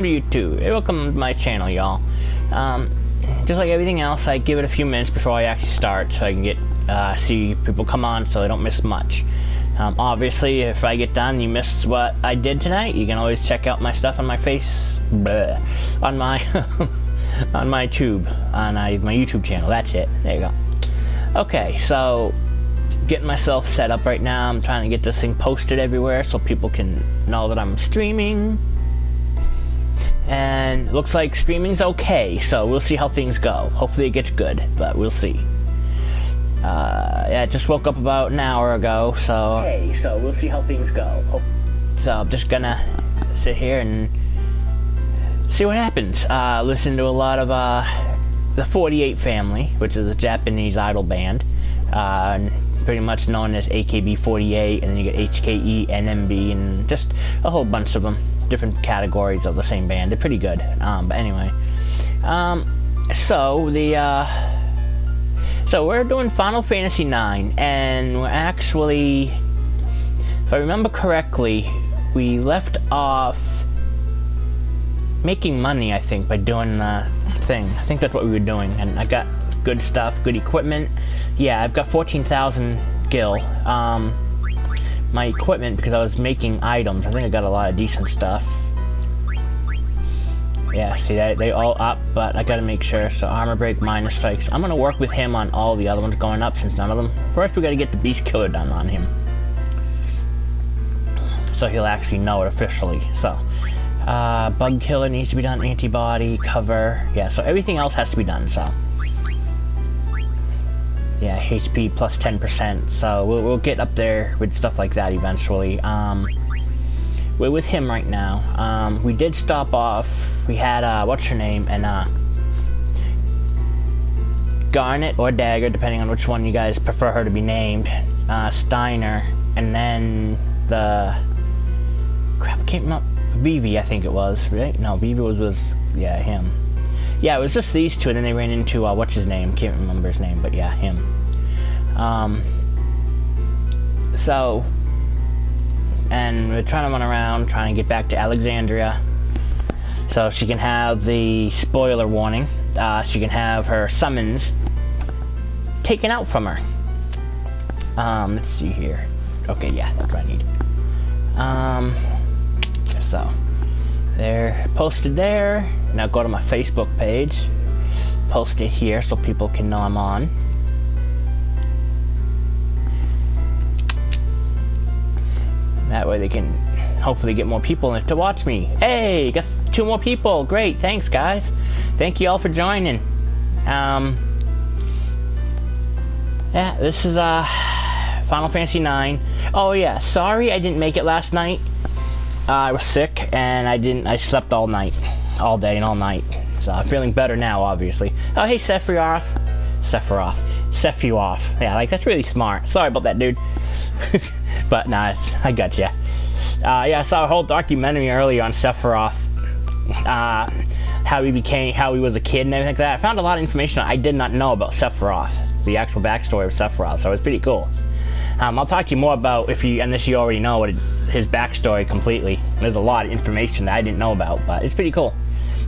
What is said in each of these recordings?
YouTube. Hey, welcome to my channel, y'all. Just like everything else, I give it a few minutes before I actually start so I can get see people come on so I don't miss much. Obviously, if I get done and you miss what I did tonight, you can always check out my stuff on my on my on my tube, on my YouTube channel. That's it. There you go. Okay, so getting myself set up right now. I'm trying to get this thing posted everywhere so people can know that I'm streaming. And looks like streaming's okay, so we'll see how things go. Hopefully it gets good, but we'll see. Yeah, I just woke up about an hour ago, so... Okay, so we'll see how things go. So I'm just gonna sit here and see what happens. Listen to a lot of the 48 family, which is a Japanese idol band. Pretty much known as AKB48, and then you get HKE, NMB, and just a whole bunch of them. Different categories of the same band. They're pretty good. But anyway, so we're doing Final Fantasy IX, and we're actually, if I remember correctly, we left off making money, I think, by doing the thing. I think that's what we were doing, and I got good stuff, good equipment. Yeah, I've got 14,000 gil. My equipment, because I was making items. I think I got a lot of decent stuff. Yeah, see, they all up, but I gotta make sure. So armor break, minus strikes. I'm gonna work with him on all the other ones going up, since none of them. First, we gotta get the Beast Killer done on him, so he'll actually know it officially. So Bug Killer needs to be done. Antibody, cover. Yeah, so everything else has to be done. So yeah, HP plus 10%, so we'll get up there with stuff like that eventually. We're with him right now. We did stop off. We had, what's her name, and Garnet or Dagger, depending on which one you guys prefer her to be named, Steiner, and then the, crap, came up, Vivi, I think it was, right? No, Vivi was with, yeah, him. Yeah, it was just these two, and then they ran into, what's his name? Can't remember his name, but yeah, him. So, and we're trying to run around, trying to get back to Alexandria, so she can have the spoiler warning. She can have her summons taken out from her. Let's see here. Okay, yeah, that's what I need. So, they're posted there. Now go to my Facebook page, post it here so people can know I'm on. That way they can hopefully get more people to watch me. Hey, got 2 more people. Great, thanks guys. Thank you all for joining. Yeah, this is Final Fantasy IX. Oh yeah, sorry I didn't make it last night. I was sick and I slept all night. All day and all night. So I'm feeling better now, obviously. Oh, hey, Sephiroth. Yeah, like, that's really smart. Sorry about that, dude. But, nah, I got ya. Yeah, I saw a whole documentary earlier on Sephiroth. How he was a kid and everything like that. I found a lot of information I did not know about Sephiroth. The actual backstory of Sephiroth, so it's pretty cool. I'll talk to you more about, unless you already know his backstory completely. There's a lot of information that I didn't know about, but it's pretty cool.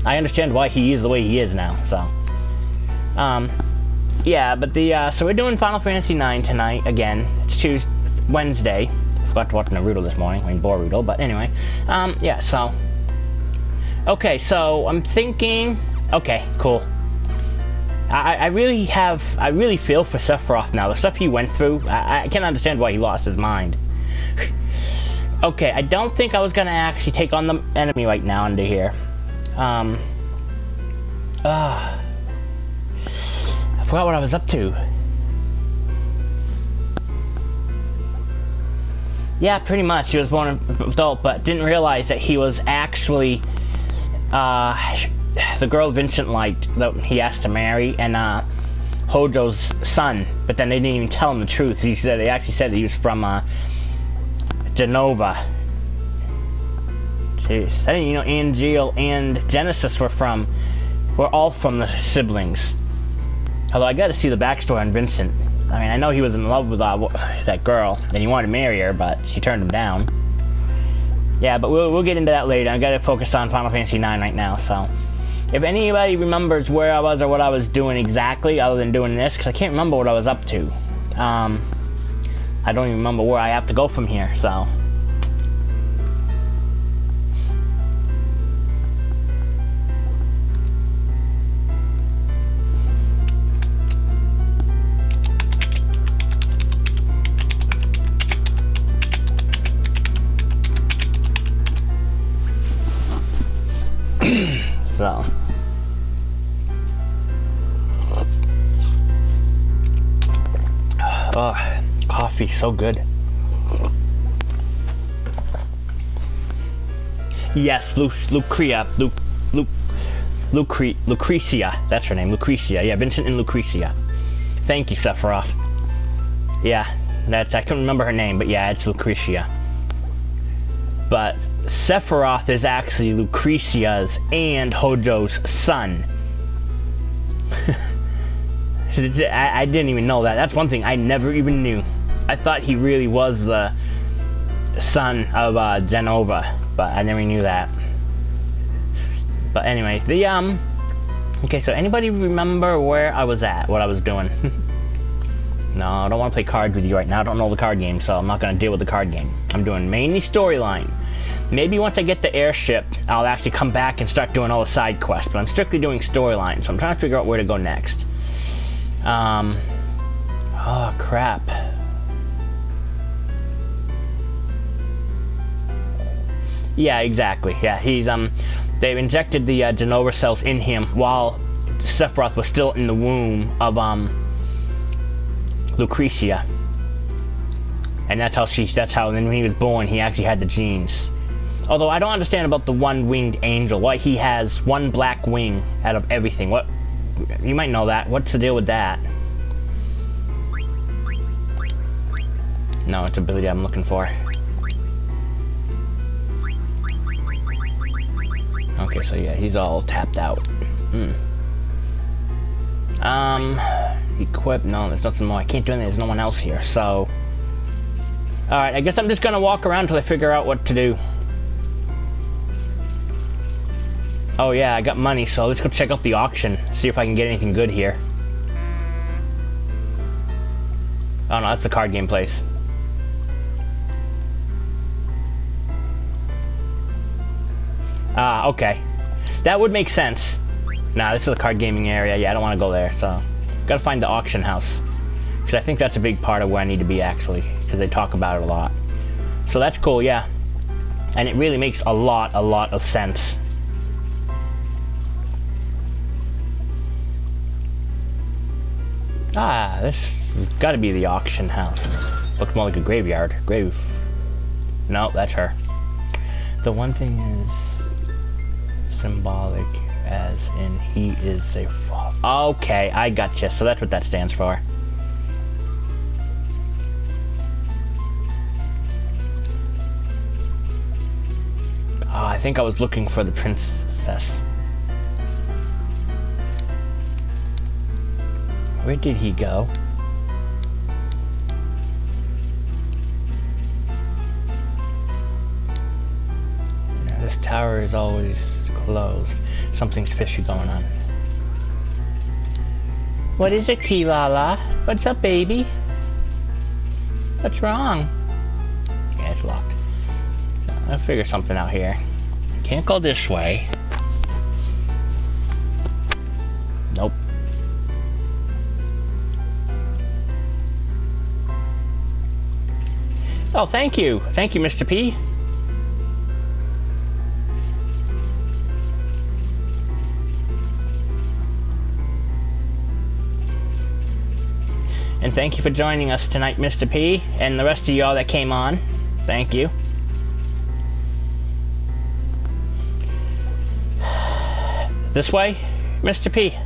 I understand why he is the way he is now, so. Yeah, but so we're doing Final Fantasy IX tonight, again. It's Wednesday. I forgot to watch Naruto this morning, Boruto, but anyway. Yeah, so. Okay, so I'm thinking, okay, cool. I really feel for Sephiroth now. The stuff he went through, I can't understand why he lost his mind. Okay, I don't think I was gonna actually take on the enemy right now under here. I forgot what I was up to. Yeah, pretty much. He was born an adult, but didn't realize that he was actually the girl Vincent liked, that he asked to marry, and Hojo's son. But then they didn't even tell him the truth. They actually said that he was from Genova. Jeez. I didn't, Angel and Genesis were all from the siblings. Although I got to see the backstory on Vincent. I mean, I know he was in love with that girl, and he wanted to marry her, but she turned him down. Yeah, but we'll get into that later. I gotta focus on Final Fantasy 9 right now, so. If anybody remembers where I was or what I was doing exactly, other than doing this, because I can't remember what I was up to. I don't even remember where I have to go from here, so. So. Oh, coffee, so good. Yes, Lucretia, that's her name, Lucretia. Yeah, Vincent and Lucretia. Thank you, Sephiroth. Yeah, I couldn't remember her name, but yeah, it's Lucretia. But Sephiroth is actually Lucretia's and Hojo's son. I didn't even know that. That's one thing I never even knew. I thought he really was the son of Genova, but I never knew that. But anyway, okay, so anybody remember where I was at, what I was doing? No, I don't want to play cards with you right now. I don't know the card game, so I'm not going to deal with the card game. I'm doing mainly storyline. Maybe once I get the airship, I'll actually come back and start doing all the side quests, but I'm strictly doing storyline, so I'm trying to figure out where to go next. Oh crap. Yeah, exactly. Yeah, he's, they've injected the, Genova cells in him while Sephiroth was still in the womb of, Lucretia. And that's how then when he was born, he actually had the genes. Although I don't understand about the one-winged angel, why he has one black wing out of everything. What? You might know that. What's the deal with that? No, it's ability I'm looking for. Okay, so yeah, he's all tapped out. Equip. No, there's nothing more. I can't do anything. There's no one else here, so. Alright, I guess I'm just gonna walk around till I figure out what to do. Oh yeah, I got money, so let's go check out the auction. See if I can get anything good here. Oh no, that's the card game place. Ah, okay. That would make sense. Nah, this is the card gaming area. Yeah, I don't want to go there, so. Gotta find the auction house. Because I think that's a big part of where I need to be, actually. Because they talk about it a lot. So that's cool, yeah. And it really makes a lot of sense. Ah, this has got to be the auction house. Looks more like a graveyard. No, that's her. The one thing is symbolic, as in he is a fall. Okay, I gotcha. So that's what that stands for. Oh, I think I was looking for the princess. Where did he go? This tower is always closed. Something's fishy going on. What is it, Kilala? What's up, baby? What's wrong? Yeah, it's locked. I'll figure something out here. Can't go this way. Nope. Oh, thank you. Thank you, Mr. P. And thank you for joining us tonight, Mr. P, and the rest of y'all that came on. Thank you. This way, Mr. P?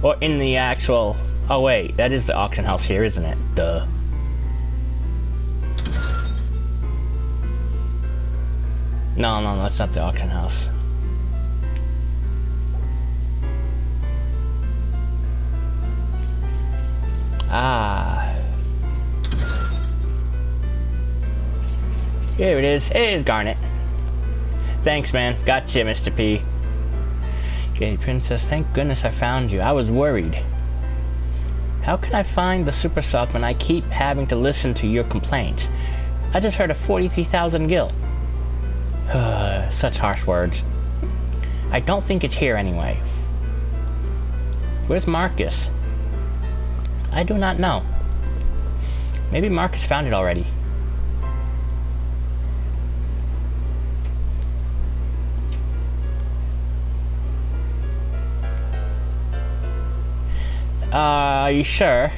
Or in the actual... Oh wait, that is the auction house here, isn't it? Duh. No, that's not the auction house. Ah. Here it is. It is Garnet. Thanks, man. Gotcha, Mr. P. Okay, Princess, thank goodness I found you. I was worried. How can I find the super soft when I keep having to listen to your complaints? I just heard a 43,000 gil. Such harsh words. I don't think it's here anyway. Where's Marcus? I do not know. Maybe Marcus found it already. Are you sure?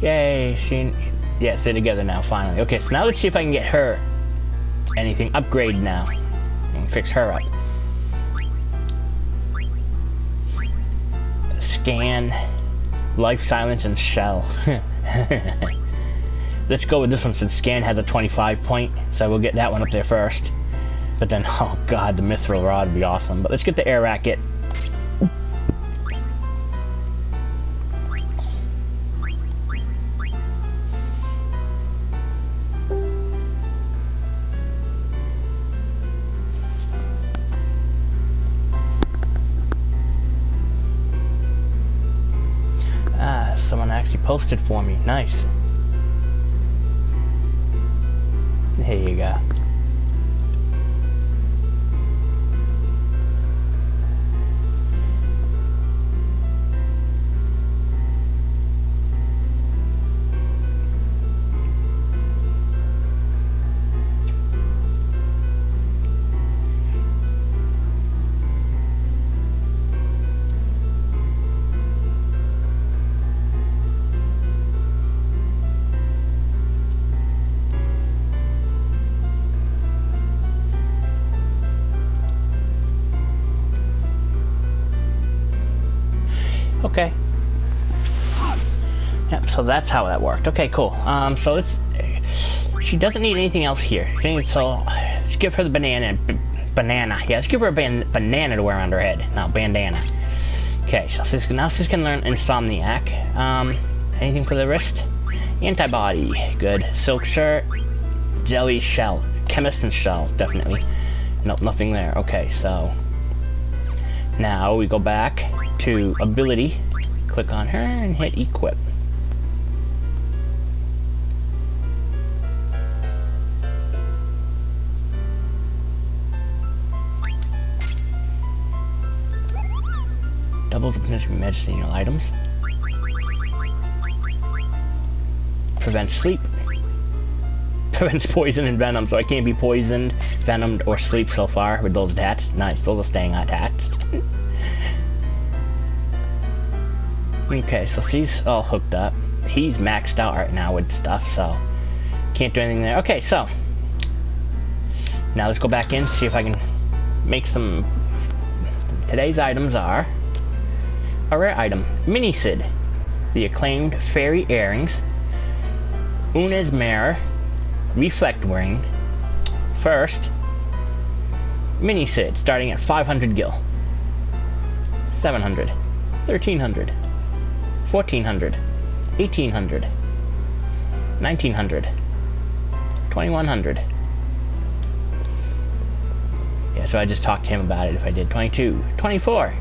Yay, yeah, they're together now, finally. Okay, so now let's see if I can get her anything. Upgrade now. And fix her up. Scan, life, silence, and shell. Let's go with this one since scan has a 25 point, so we'll get that one up there first. But then, oh god, the mithril rod would be awesome. But let's get the air racket. Someone actually posted for me. Nice. Here you go. Okay. Yep, so that's how that worked. Okay, cool. So let's... She doesn't need anything else here. So let's give her the banana. Yeah, let's give her a banana to wear on her head. No, bandana. Okay, so now she's gonna learn Insomniac. Anything for the wrist? Antibody. Good. Silk shirt. Jelly shell. Chemist and shell, definitely. Nope, nothing there. Okay, so... Now we go back to ability, click on her, and hit equip. Doubles the potential of medicinal items. Prevents sleep. Prevents poison and venom, so I can't be poisoned, venomed, or sleep so far with those attached. Nice, those are staying attached. Okay, so she's all hooked up. He's maxed out right now with stuff, so can't do anything there. Okay, so now let's go back in, see if I can make some. Today's items are a rare item, Mini Sid, the acclaimed fairy earrings, Una's mirror, reflect ring. First, Mini Sid, starting at 500 gil, 700, 1300, 1400, 1800, 1900, 2100. Yeah, so I just talked to him about it if I did. 22, 24.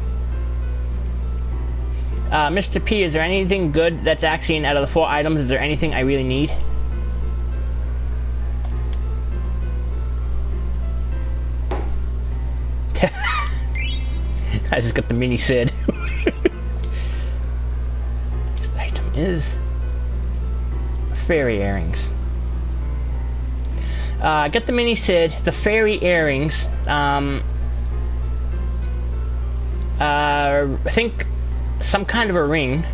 Mr. P, is there anything good that's actually out of the 4 items? Is there anything I really need? I just got the Mini Sid. This item is fairy earrings. Get the Mini Sid, the fairy earrings. I think some kind of a ring.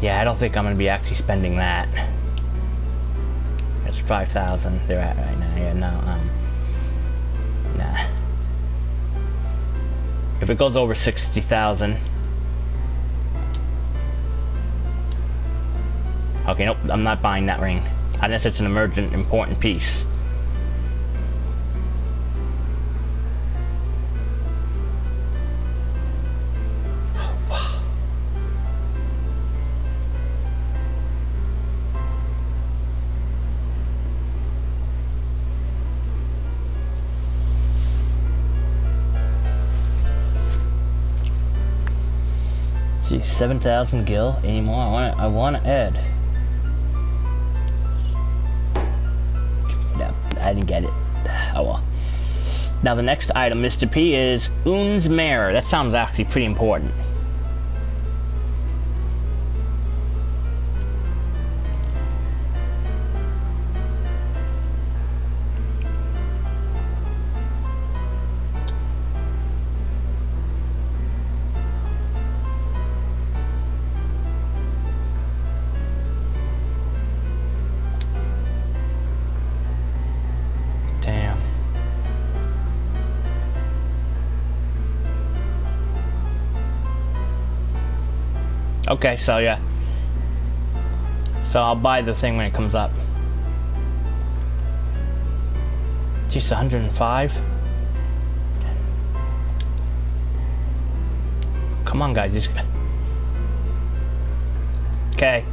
Yeah, I don't think I'm gonna be actually spending that. It's 5,000 they're at right now. Yeah, no, nah. If it goes over 60,000, Okay, nope, I'm not buying that ring. Unless it's an emergent, important piece. See, 7,000 gil anymore. I want to add. No, I didn't get it. Oh well. Now the next item, Mr. P, is Un's mirror. That sounds actually pretty important. Okay, so yeah. So I'll buy the thing when it comes up. Jeez, 105? Come on, guys. These... Okay.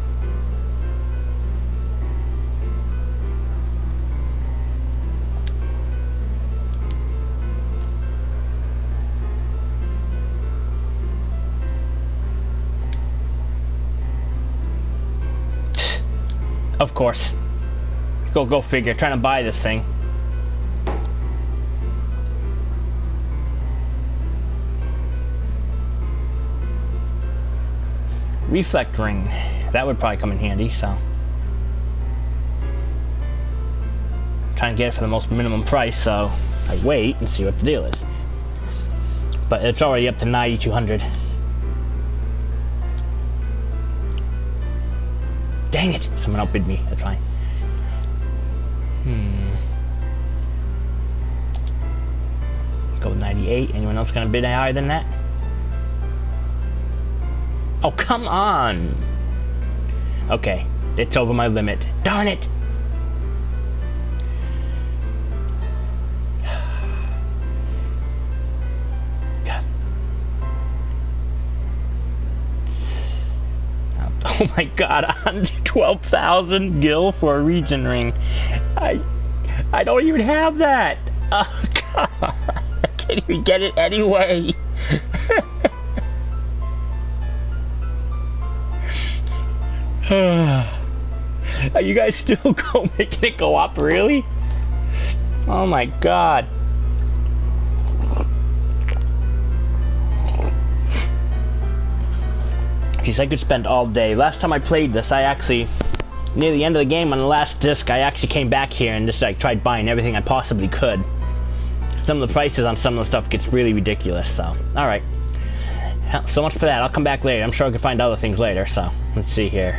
Of course. Go figure. Trying to buy this thing. Reflect ring. That would probably come in handy, so. Trying to get it for the most minimum price, so I wait and see what the deal is. But it's already up to 9,200. Dang it! Someone outbid me. That's fine. Go with 98. Anyone else gonna bid higher than that? Oh, come on! Okay, it's over my limit. Darn it! Oh my god, 12,000 gil for a region ring. I don't even have that. Oh god, I can't even get it anyway. Are you guys still making it go up, really? Oh my god. Jeez, I could spend all day. Last time I played this, I actually, near the end of the game on the last disc, I actually came back here and just like tried buying everything I possibly could. Some of the prices on some of the stuff gets really ridiculous, so. Alright. So much for that. I'll come back later. I'm sure I can find other things later, so. Let's see here.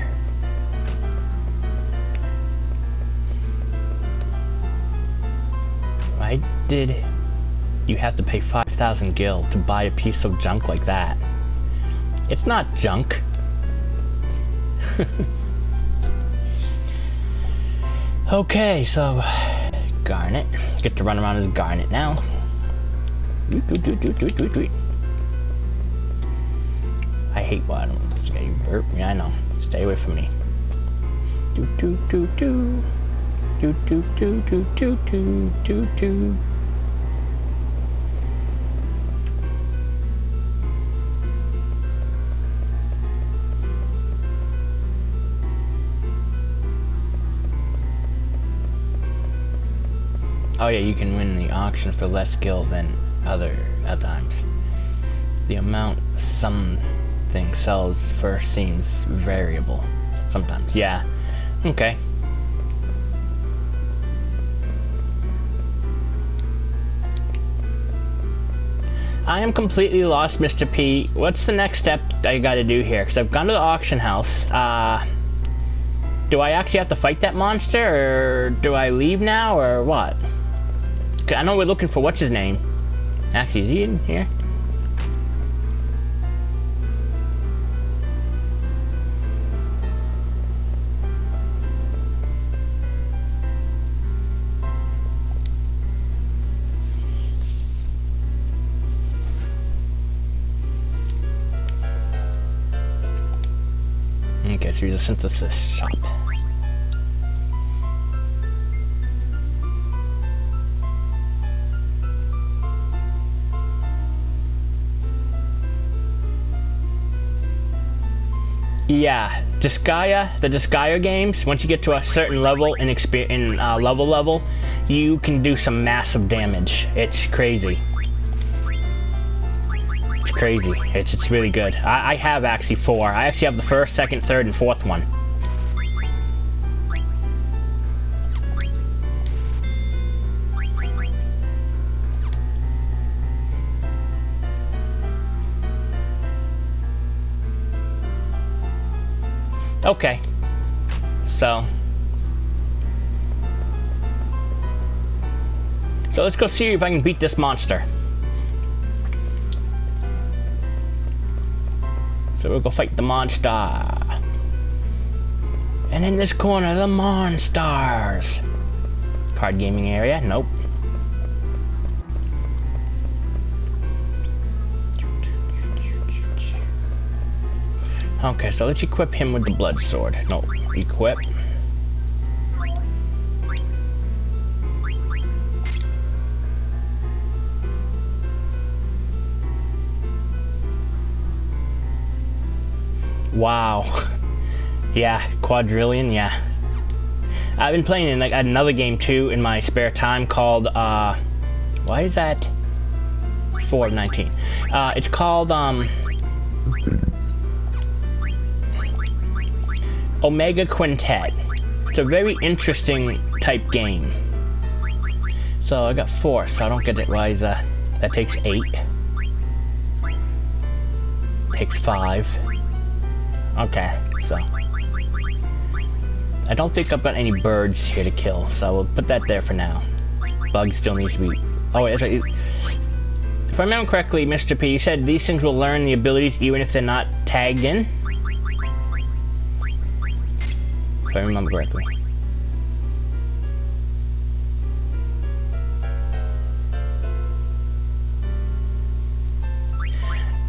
Why did you have to pay 5,000 gil to buy a piece of junk like that? It's not junk. Okay, so Garnet. Get to run around as Garnet now. I hate water. Yeah, I know. Stay away from me. Oh yeah, you can win the auction for less skill than other at times. The amount something sells for seems variable. Sometimes, yeah. Okay. I am completely lost, Mr. P. What's the next step I gotta do here? Because I've gone to the auction house. Do I actually have to fight that monster, or do I leave now, or what? I know we're looking for what's his name. Actually, is he in here? so use a synthesis shop. Yeah, the Disgaea games, once you get to a certain level in level, you can do some massive damage. It's crazy. It's crazy. It's really good. I have actually 4. I actually have the 1st, 2nd, 3rd, and 4th one. Okay, so let's go see if I can beat this monster. So we'll go fight the monster. And in this corner, the monsters. Card gaming area, nope. Okay, so let's equip him with the blood sword. No, equip. Wow. Yeah, quadrillion, yeah. I've been playing in like another game too in my spare time called why is that 4/19? It's called Omega Quintet. It's a very interesting type game. So I got 4, so I don't get it. Why is that takes 8. Takes 5. Okay, so I don't think I've got any birds here to kill, so we'll put that there for now. Bugs still needs to be. Oh wait, that's right. If I remember correctly, Mr. P, you said these things will learn the abilities even if they're not tagged in. If I remember correctly.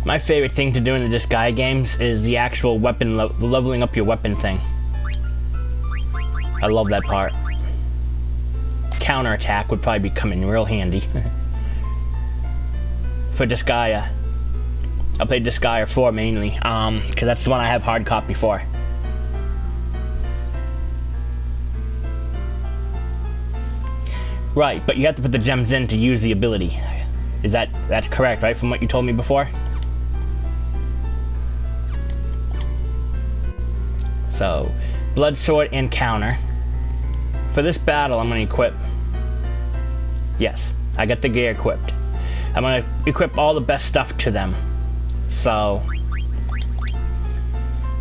My favorite thing to do in the Disgaea games is the actual weapon, leveling up your weapon thing. I love that part. Counterattack would probably be coming real handy. For Disgaea. I played Disgaea 4 mainly, because that's the one I have hard copy for. Right, but you have to put the gems in to use the ability. That's correct, right, from what you told me before? So, blood sword and counter. For this battle, I'm going to equip. Yes, I got the gear equipped. I'm going to equip all the best stuff to them. So,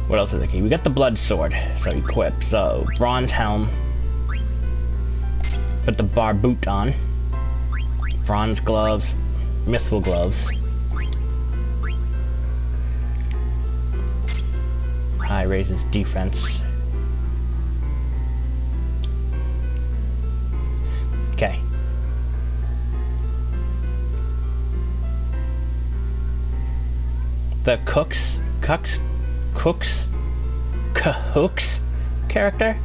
what else is the key? We got the blood sword, so equip. So, bronze helm. Put the bar boot on. Bronze gloves. Mythical gloves. High raises defense. Okay. The Cooks character?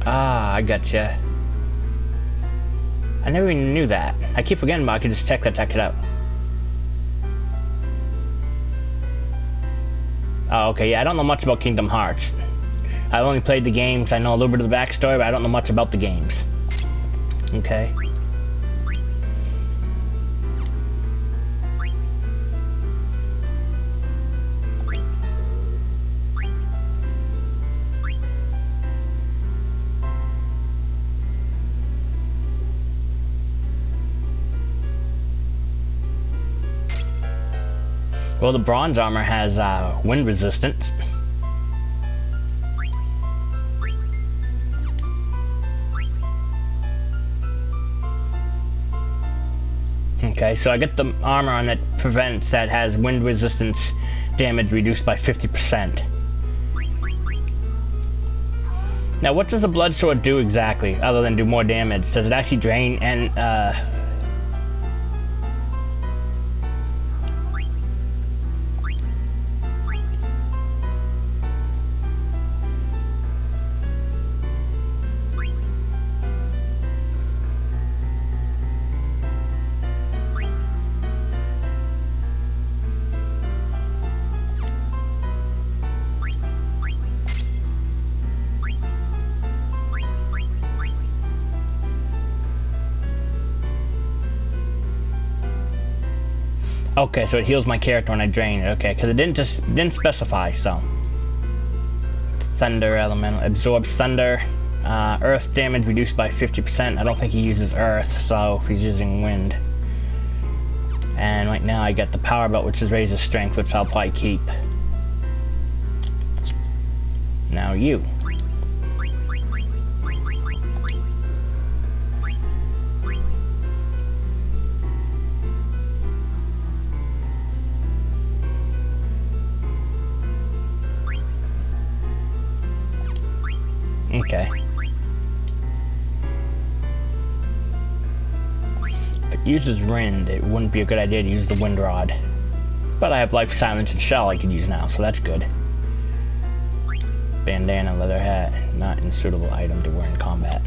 Ah, I gotcha. I never even knew that. I keep forgetting about it. I could just check it out. Oh, okay, yeah, I don't know much about Kingdom Hearts. I've only played the games. I know a little bit of the backstory, but I don't know much about the games. Okay. Well, the bronze armor has wind resistance. Okay. Okay, so I get the armor on that prevents that has wind resistance damage reduced by 50%. Now, what does the blood sword do exactly, other than do more damage? Does it actually drain and, okay, so it heals my character when I drain it. Okay, because it didn't specify. So, thunder elemental absorbs thunder, earth damage reduced by 50%. I don't think he uses earth, so he's using wind. And right now I get the power belt, which is raises strength, which I'll probably keep. Now you. Okay. If it uses wind, it wouldn't be a good idea to use the wind rod. But I have life, silence, and shell I could use now, so that's good. Bandana, leather hat, not a suitable item to wear in combat.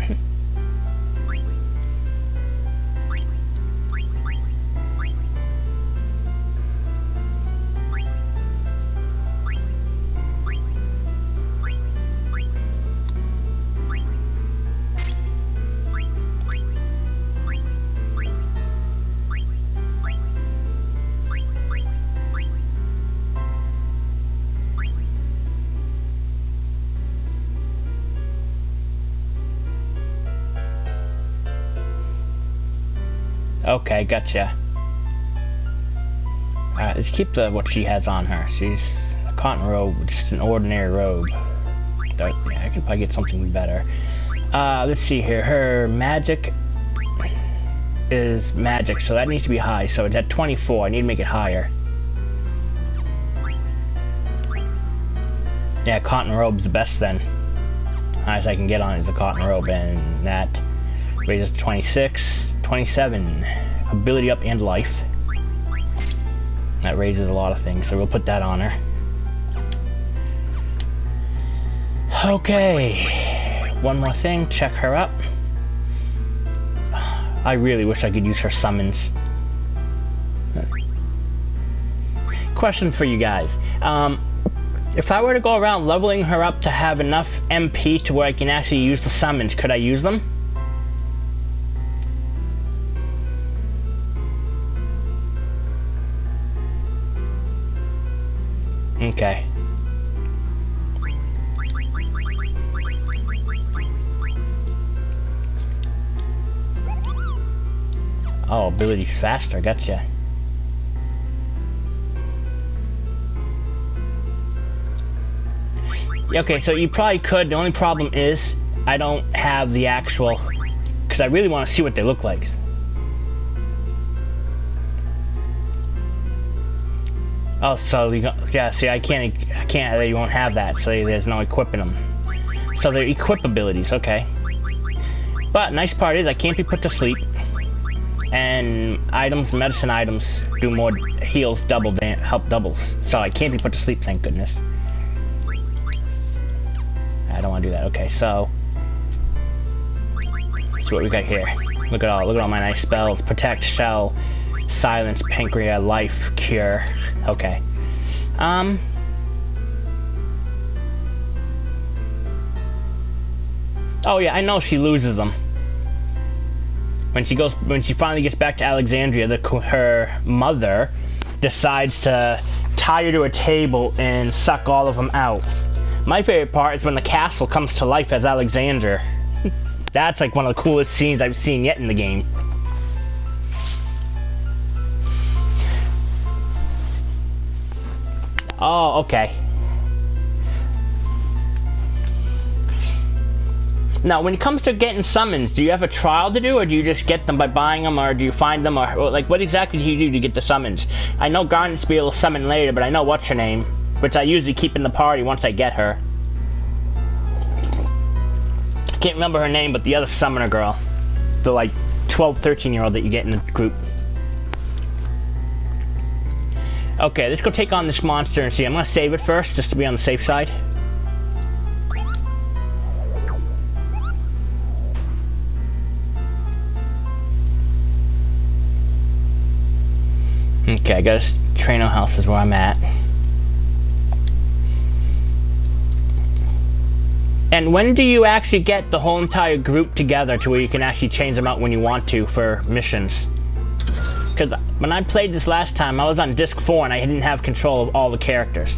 Okay, gotcha. Alright, let's keep what she has on her. She's a cotton robe, just an ordinary robe. Yeah, I could probably get something better. Let's see here. Her magic is magic, so that needs to be high. So it's at 24. I need to make it higher. Yeah, cotton robe's the best then. Highest I can get on is a cotton robe, and that raises 26. 27, ability up and life. That raises a lot of things, so we'll put that on her. Okay, one more thing, check her up. I really wish I could use her summons. Question for you guys. If I were to go around leveling her up to have enough MP to where I can actually use the summons, could I use them? Okay. Oh, ability's faster, gotcha. Okay, so you probably could. The only problem is I don't have the actual, because I really want to see what they look like. Oh, so yeah. See, I can't. You won't have that. So there's no equipping them. So they're equip abilities, okay. But nice part is I can't be put to sleep, and items, medicine items, do more heals, help doubles. So I can't be put to sleep. Thank goodness. I don't want to do that. Okay, so see what we got here. Look at all my nice spells: protect, shell, silence, pancreas, life, cure. Okay. Oh yeah, I know she loses them. When she finally gets back to Alexandria, her mother decides to tie her to a table and suck all of them out. My favorite part is when the castle comes to life as Alexander. That's like one of the coolest scenes I've seen yet in the game. Oh, okay. Now, when it comes to getting summons, do you have a trial to do, or do you just get them by buying them, or do you find them, or like, what exactly do you do to get the summons? I know Garnet's be able to summon later, but I know what's her name, which I usually keep in the party once I get her. I can't remember her name, but the other summoner girl. The, like, 12, 13-year-old that you get in the group. Okay, let's go take on this monster and see. I'm gonna save it first, just to be on the safe side. Okay, I got a Traino house is where I'm at. And when do you actually get the whole entire group together to where you can actually change them out when you want to for missions? Because when I played this last time, I was on disc 4 and I didn't have control of all the characters.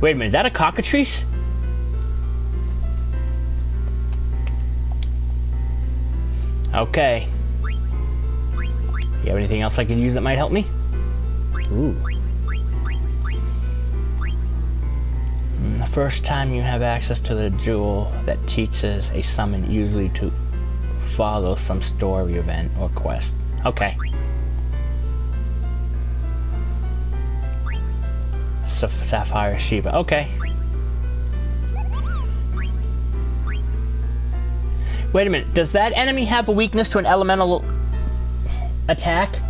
Wait a minute, is that a cockatrice? Okay. You have anything else I can use that might help me? Ooh. The first time you have access to the jewel that teaches a summon usually to follow some story event or quest. Okay. Sapphire Shiva. Okay. Wait a minute. Does that enemy have a weakness to an elemental attack?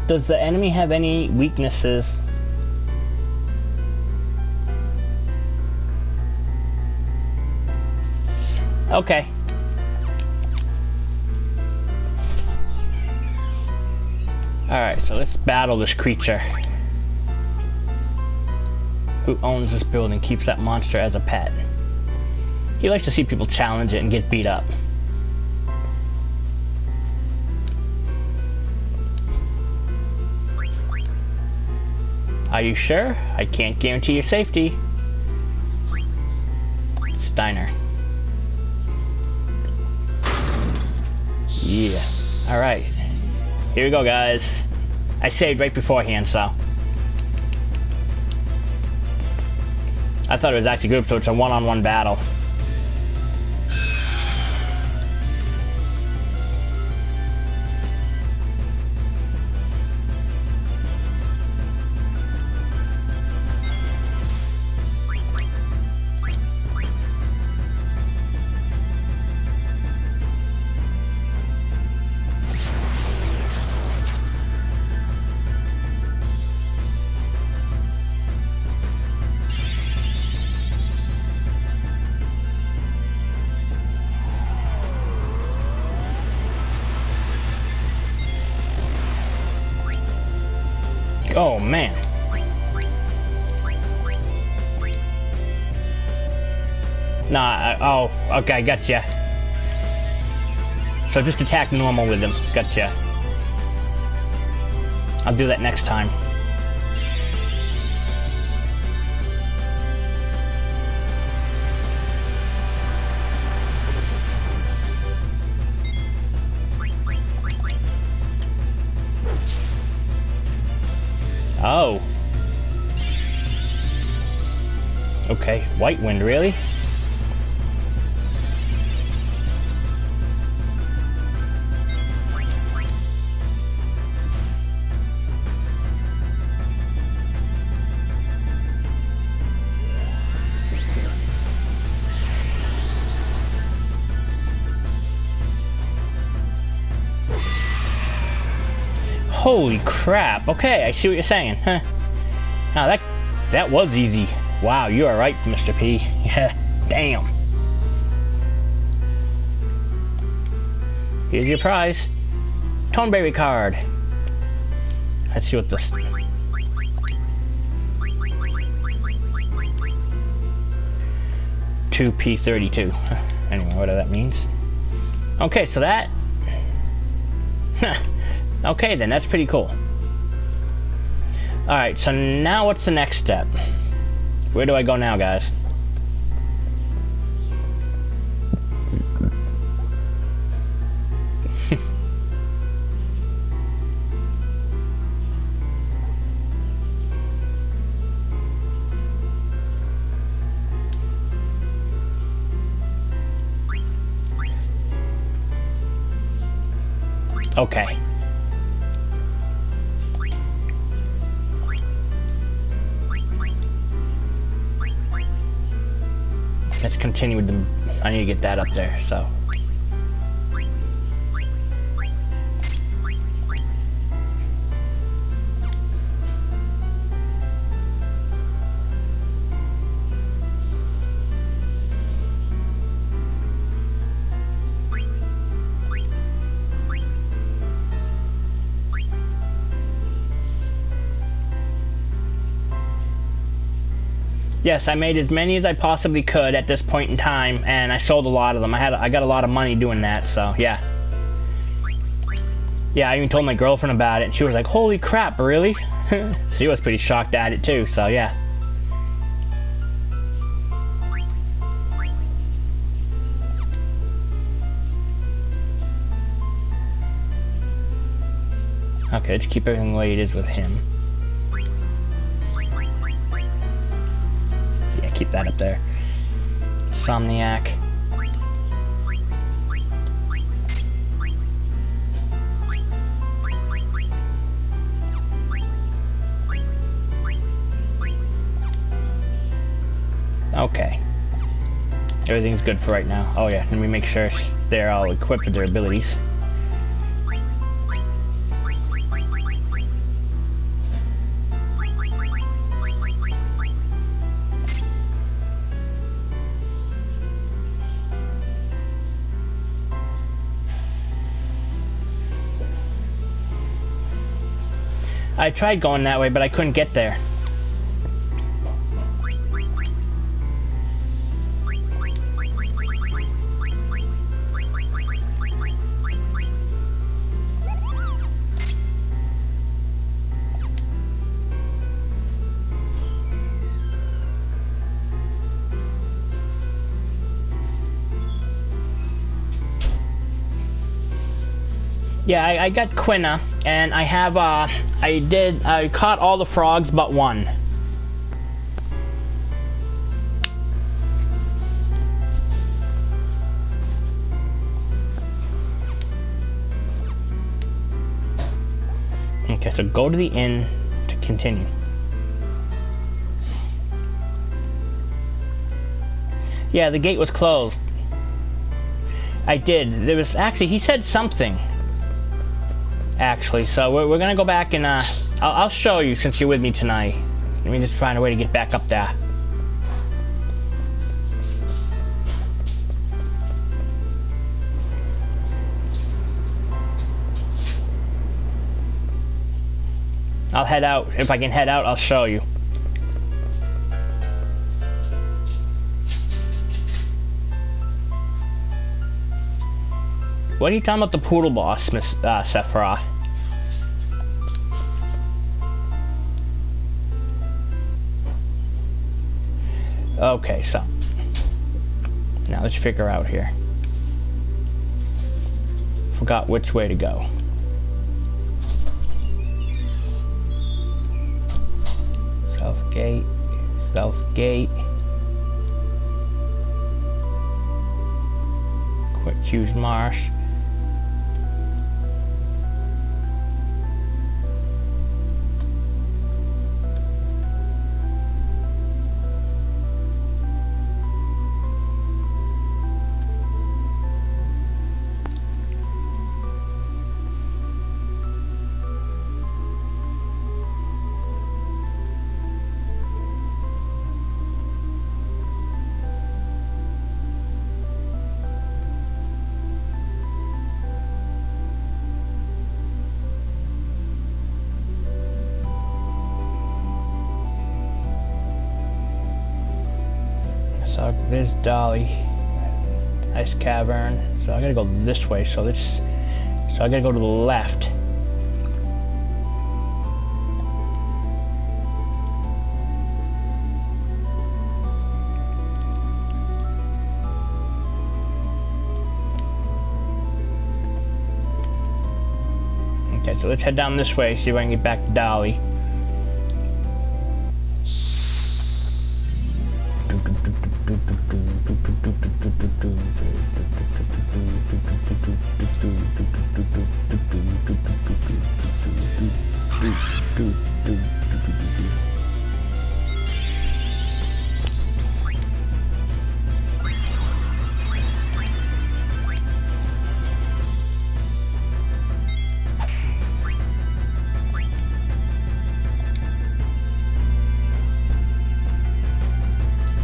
Does the enemy have any weaknesses? Okay. Alright, so let's battle this creature. Who owns this building keeps that monster as a pet. He likes to see people challenge it and get beat up. Are you sure? I can't guarantee your safety. Steiner. Yeah. Alright. Here we go, guys. I saved right beforehand, so. I thought it was actually good, so it's a one-on-one battle. Oh, man. Nah, oh, okay, I gotcha. So just attack normal with him. Gotcha. I'll do that next time. Oh. Okay, White Wind, really? Holy crap. Okay, I see what you're saying. Huh. Now that was easy. Wow, you are right, Mr. P. Yeah, damn. Here's your prize. Toneberry card. Let's see what this... P32. Anyway, whatever that means. Okay, so that... Okay then, that's pretty cool. Alright, so now what's the next step? Where do I go now, guys? Okay. Let's continue with the... I need to get that up there, so... Yes, I made as many as I possibly could at this point in time, and I sold a lot of them. I got a lot of money doing that, so yeah. Yeah, I even told my girlfriend about it, and she was like, "Holy crap, really?" She was pretty shocked at it too, so yeah. Okay, let's keep everything the way it is with him. Keep that up there. Somniac. Okay. Everything's good for right now. Oh yeah, let me make sure they're all equipped with their abilities. I tried going that way, but I couldn't get there. Yeah, I got Quina, and I have, I caught all the frogs but one. Okay, so go to the inn to continue. Yeah, the gate was closed. I did. There was actually, he said something. Actually, so we're gonna go back and I'll show you since you're with me tonight. Let me just find a way to get back up there. I'll head out. If I can head out, I'll show you. What are you talking about the poodle boss, Miss Sephiroth? Okay, so now let's figure out here. Forgot which way to go. South gate, south gate. Quick Hughes Marsh. There's Dolly. Ice cavern. So I gotta go this way. So I gotta go to the left. Okay, so let's head down this way, see if I can get back to Dolly.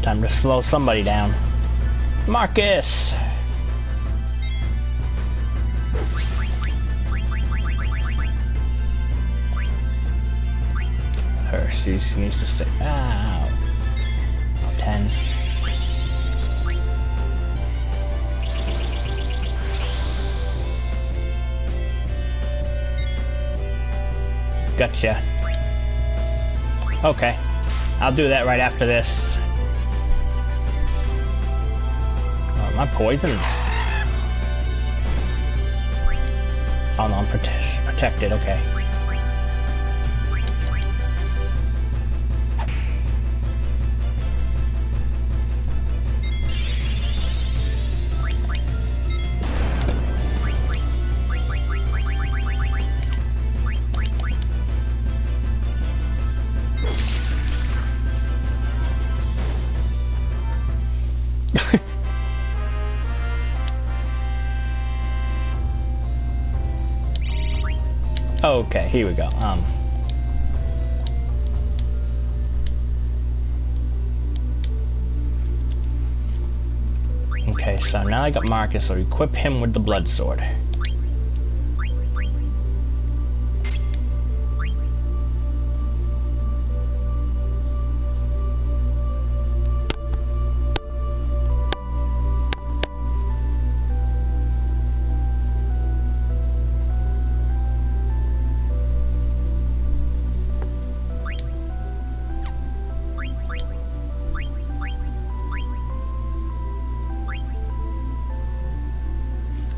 Time to slow somebody down. Marcus! Her, she needs to stay. Ow. 10. Gotcha. Okay. I'll do that right after this. Am I poisoned? Oh no, I'm protected, okay. Okay, here we go. Okay, so now I got Marcus, so equip him with the blood sword.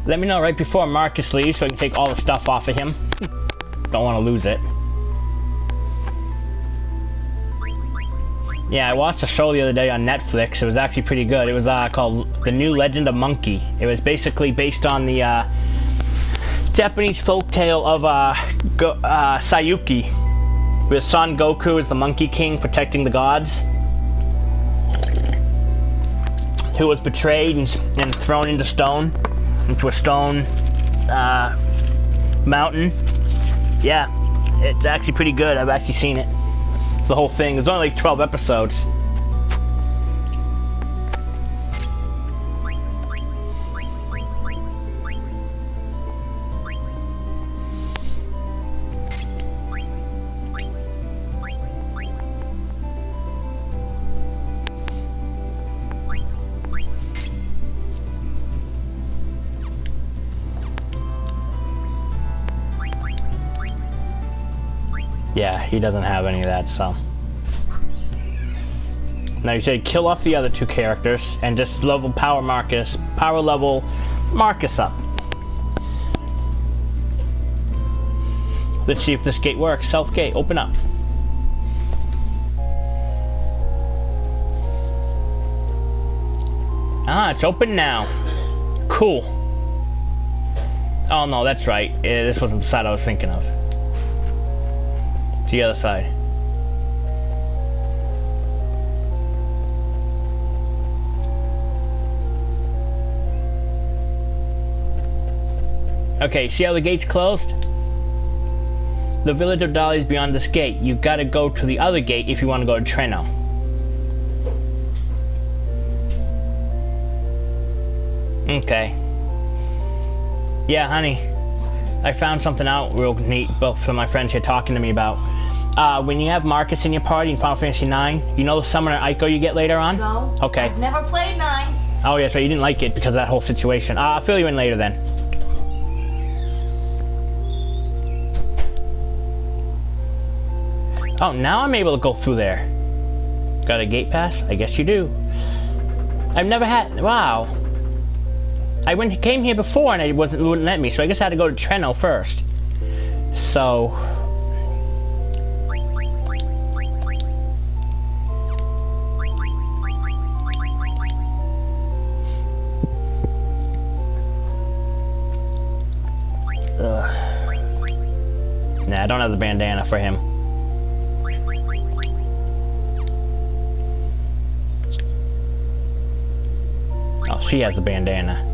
Let me know right before Marcus leaves so I can take all the stuff off of him. Don't want to lose it. Yeah, I watched a show the other day on Netflix. It was actually pretty good. It was called The New Legend of Monkey. It was basically based on the Japanese folktale of Sayuki, with Son Goku as the Monkey King protecting the gods, who was betrayed and thrown into a stone mountain. Yeah, it's actually pretty good. I've actually seen it. The whole thing. There's only like 12 episodes. Yeah, he doesn't have any of that, so. Now you said kill off the other two characters and just power level Marcus up. Let's see if this gate works. South gate, open up. Ah, it's open now. Cool. Oh no, that's right. This wasn't the side I was thinking of. The other side. Okay, see how the gate's closed? The village of Dolly is beyond this gate. You've got to go to the other gate if you want to go to Treno. Okay. Yeah, honey. I found something out real neat, both from my friends here talking to me about. When you have Marcus in your party in Final Fantasy IX, you know the Summoner Ico you get later on? No. Okay. I've never played 9. Oh, yeah, so you didn't like it because of that whole situation. I'll fill you in later then. Oh, now I'm able to go through there. Got a gate pass? I guess you do. I've never had... Wow. I came here before and it wouldn't let me, so I guess I had to go to Treno first. So... Nah, I don't have the bandana for him. Oh, she has the bandana.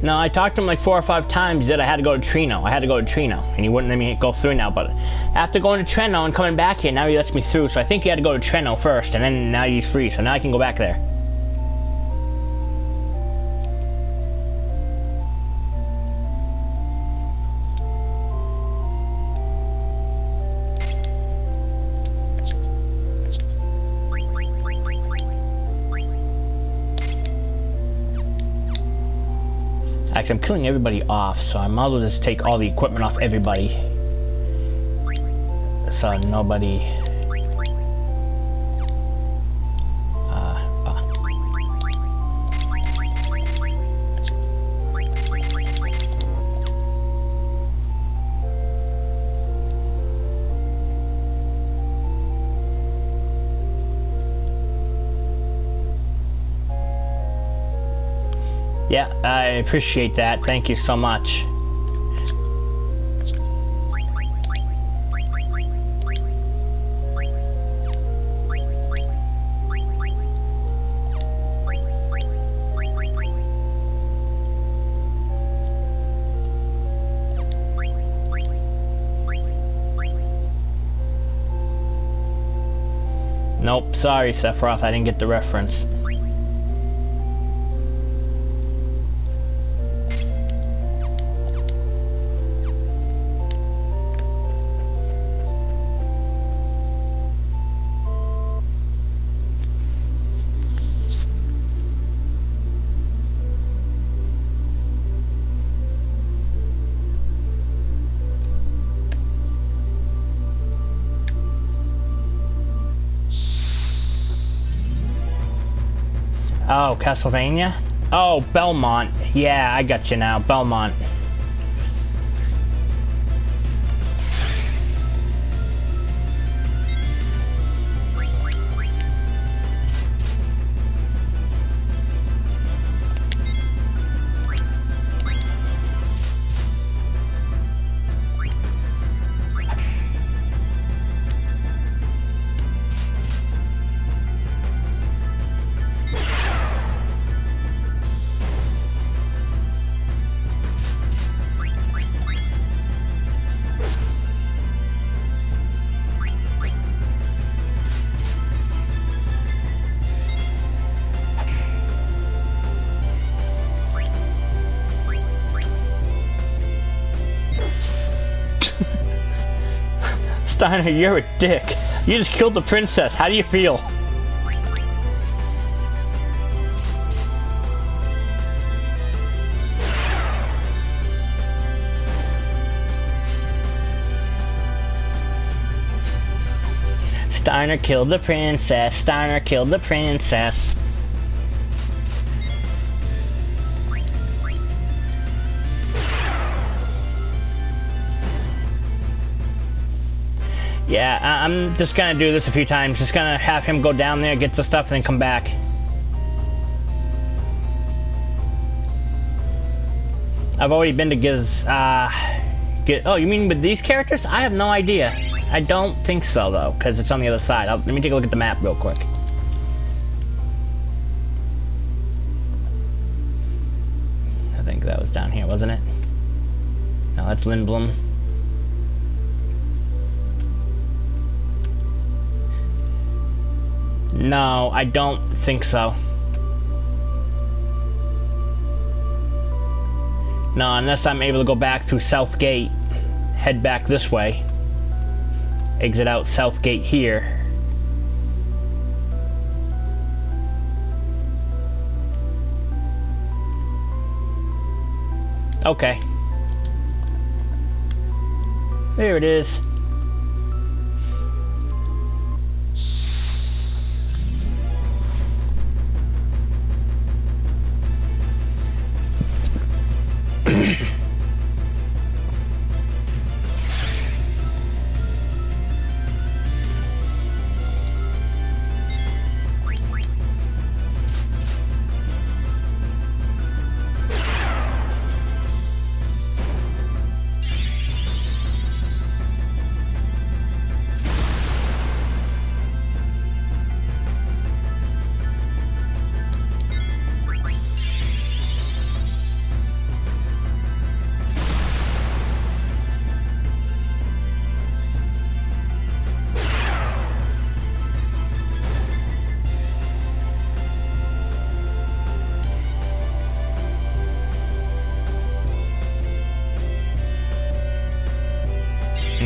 No, I talked to him like 4 or 5 times that I had to go to Treno. I had to go to Treno, and he wouldn't let me go through now. But after going to Treno and coming back here, now he lets me through. So I think he had to go to Treno first, and then now he's free. So now I can go back there. Actually, I'm killing everybody off, so I might as well just take all the equipment off everybody. So nobody... Yeah, I appreciate that. Thank you so much. Nope, sorry, Sephiroth, I didn't get the reference. Oh, Castlevania? Oh, Belmont. Yeah, I got you now. Belmont. Steiner, you're a dick. You just killed the princess. How do you feel? Steiner killed the princess. Steiner killed the princess. Yeah, I'm just gonna do this a few times. Just gonna have him go down there, get the stuff, and then come back. I've already been to Giz, oh, you mean with these characters? I have no idea. I don't think so, though, because it's on the other side. Let me take a look at the map real quick. I think that was down here, wasn't it? No, that's Lindblom. No, I don't think so. No, unless I'm able to go back through South Gate, head back this way, exit out South Gate here. Okay. There it is.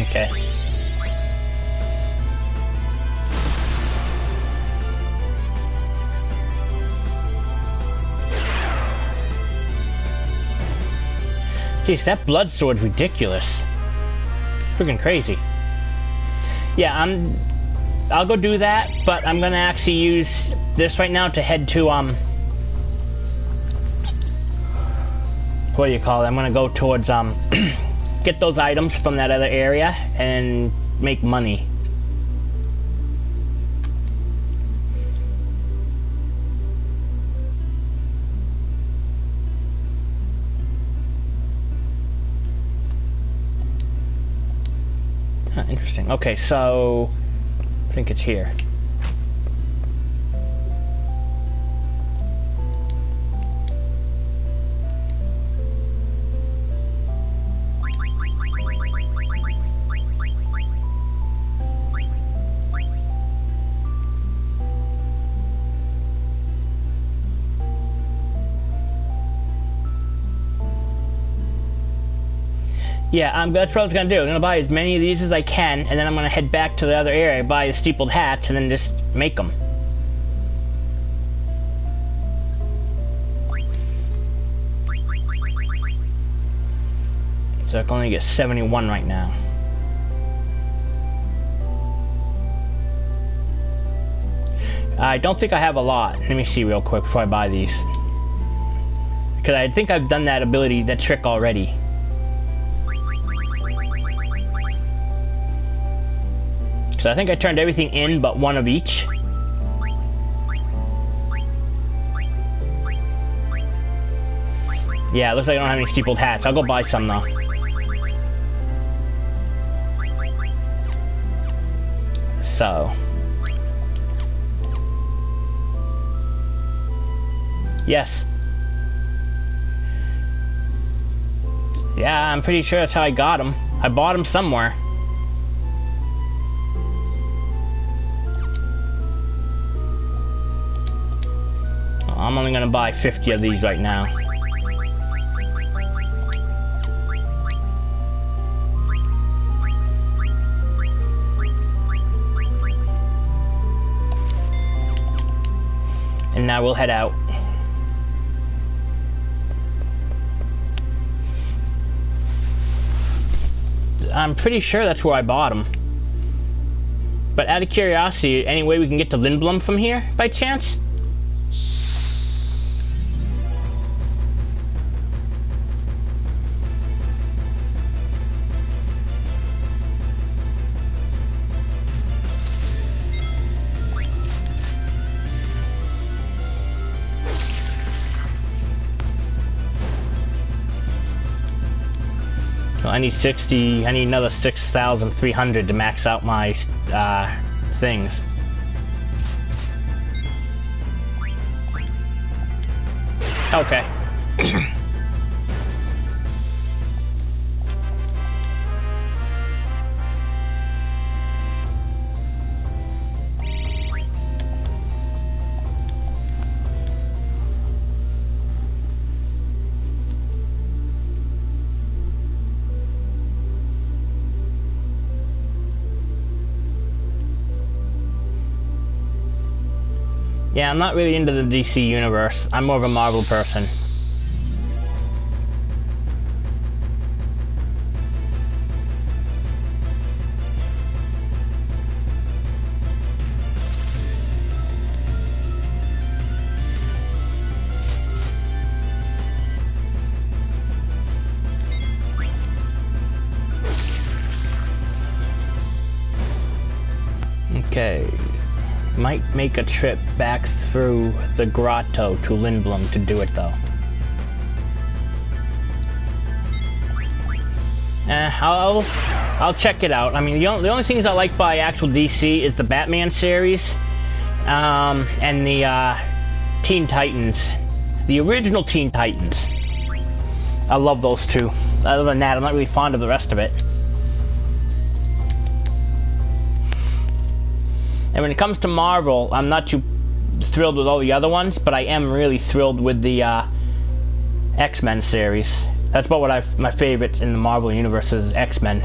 Okay. Jeez, that blood sword's ridiculous. Freaking crazy. Yeah, I'll go do that, but I'm gonna actually use this right now to head to what do you call it? I'm gonna go towards get those items from that other area and make money. Huh, interesting. Okay, so I think it's here. Yeah, that's what I was gonna do. I'm gonna buy as many of these as I can, and then I'm gonna head back to the other area, buy the steepled hats, and then just make them. So I can only get 71 right now. I don't think I have a lot. Let me see real quick before I buy these. Because I think I've done that ability, that trick already. So I think I turned everything in but one of each. Yeah, it looks like I don't have any steepled hats. I'll go buy some though. So. Yes. Yeah, I'm pretty sure that's how I got them. I bought them somewhere. I'm only gonna buy 50 of these right now. And now we'll head out. I'm pretty sure that's where I bought them. But out of curiosity, any way we can get to Lindblom from here, by chance? I need 60, I need another 6,300 to max out my things. Okay. Yeah, I'm not really into the DC universe. I'm more of a Marvel person. Okay. Might make a trip back through the grotto to Lindblom to do it though. I'll check it out. I mean, the only things I like by actual DC is the Batman series, and the Teen Titans, the original Teen Titans. I love those two. Other than that, I'm not really fond of the rest of it. And when it comes to Marvel, I'm not too thrilled with all the other ones, but I am really thrilled with the X-Men series. That's about what my favorite in the Marvel universe is X-Men.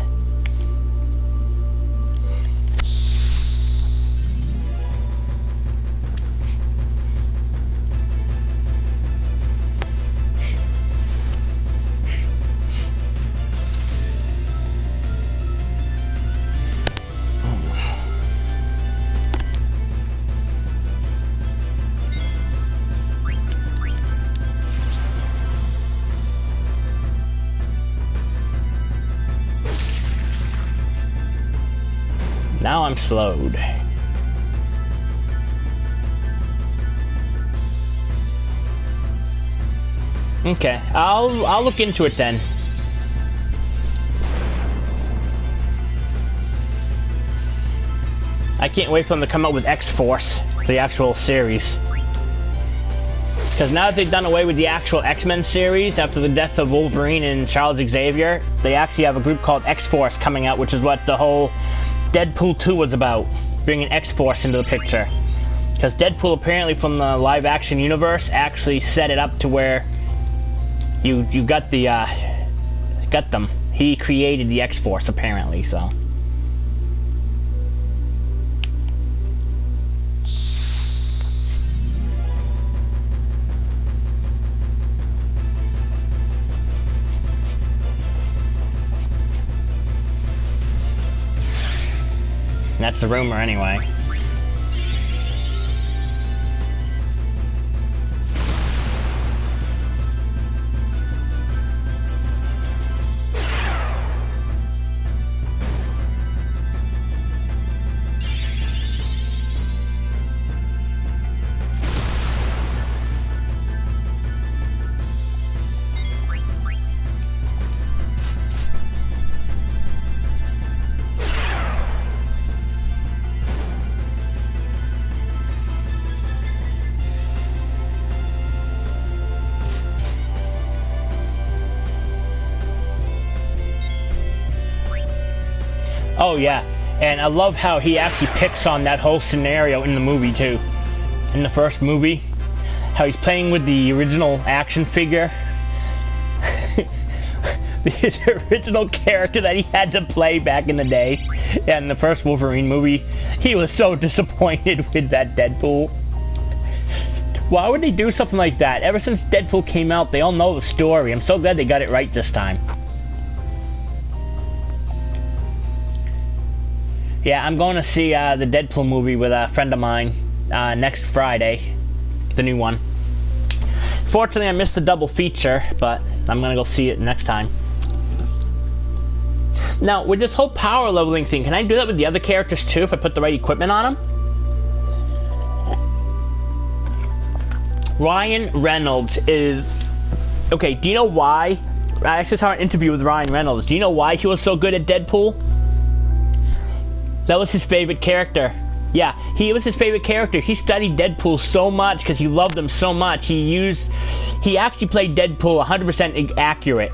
Now I'm slowed. Okay, I'll look into it then. I can't wait for them to come out with X-Force, the actual series. Because now that they've done away with the actual X-Men series after the death of Wolverine and Charles Xavier, they actually have a group called X-Force coming out, which is what the whole Deadpool 2 was about, bringing X-Force into the picture. Because Deadpool, apparently from the live-action universe, actually set it up to where you got them. He created the X-Force, apparently, so. That's the rumor anyway. Oh yeah, and I love how he actually picks on that whole scenario in the movie too. In the first movie, how he's playing with the original action figure. His original character that he had to play back in the day. In the first Wolverine movie, he was so disappointed with that Deadpool. Why would they do something like that? Ever since Deadpool came out, they all know the story. I'm so glad they got it right this time. Yeah, I'm going to see the Deadpool movie with a friend of mine next Friday, the new one. Fortunately, I missed the double feature, but I'm going to go see it next time. Now, with this whole power leveling thing, can I do that with the other characters too if I put the right equipment on them? Ryan Reynolds is... Okay, do you know why? I actually saw an interview with Ryan Reynolds. Do you know why he was so good at Deadpool? That was his favorite character. Yeah, he was his favorite character. He studied Deadpool so much because he loved him so much. He actually played Deadpool 100% accurate.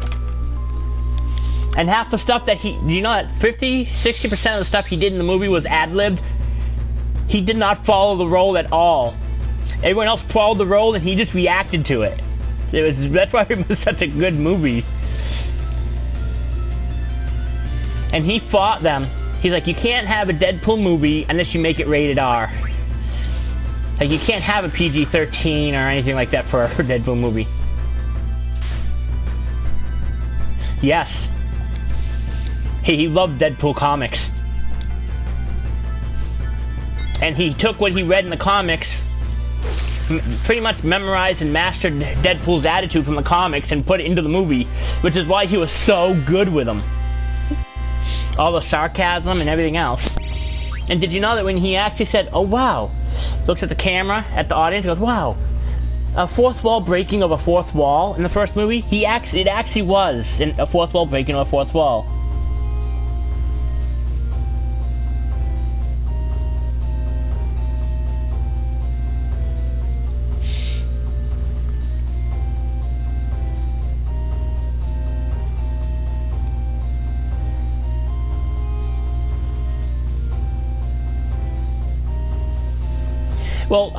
And half the stuff that you know that 50-60% of the stuff he did in the movie was ad-libbed? He did not follow the role at all. Everyone else followed the role and he just reacted to it. That's why it was such a good movie. And he fought them. He's like, you can't have a Deadpool movie unless you make it rated R. Like, you can't have a PG-13 or anything like that for a Deadpool movie. Yes. He loved Deadpool comics. And he took what he read in the comics, pretty much memorized and mastered Deadpool's attitude from the comics and put it into the movie, which is why he was so good with them. All the sarcasm and everything else. And did you know that when he actually said, "Oh wow," looks at the camera, at the audience, goes, "Wow, a fourth wall breaking of a fourth wall" in the first movie? It actually was a fourth wall breaking of a fourth wall. Well,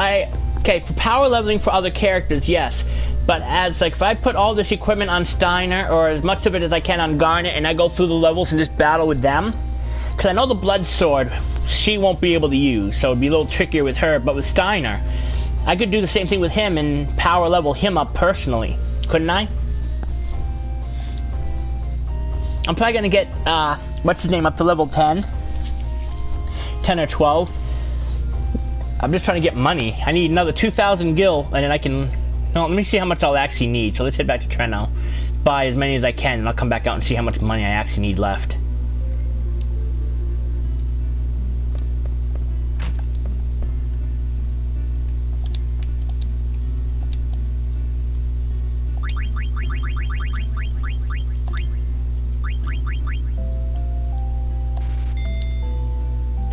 okay, for power leveling for other characters, yes. But as, like, if I put all this equipment on Steiner, or as much of it as I can on Garnet, and I go through the levels and just battle with them, because I know the Blood Sword, she won't be able to use, so it'd be a little trickier with her, but with Steiner, I could do the same thing with him and power level him up personally, couldn't I? I'm probably gonna get, what's his name, up to level 10? 10 or 12. I'm just trying to get money. I need another 2,000 gil, and then I can... No, let me see how much I'll actually need. So let's head back to Treno. Buy as many as I can, and I'll come back out and see how much money I actually need left.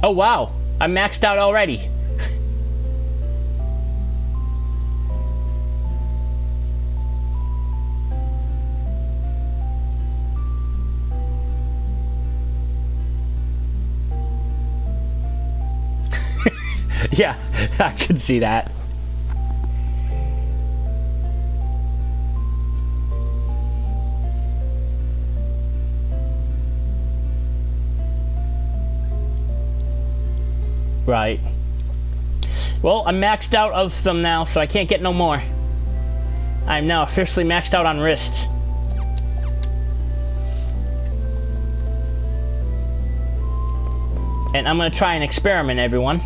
Oh wow, I'm maxed out already. Yeah, I could see that. Right. Well, I'm maxed out of them now, so I can't get no more. I'm now officially maxed out on wrists. And I'm gonna try an experiment, everyone.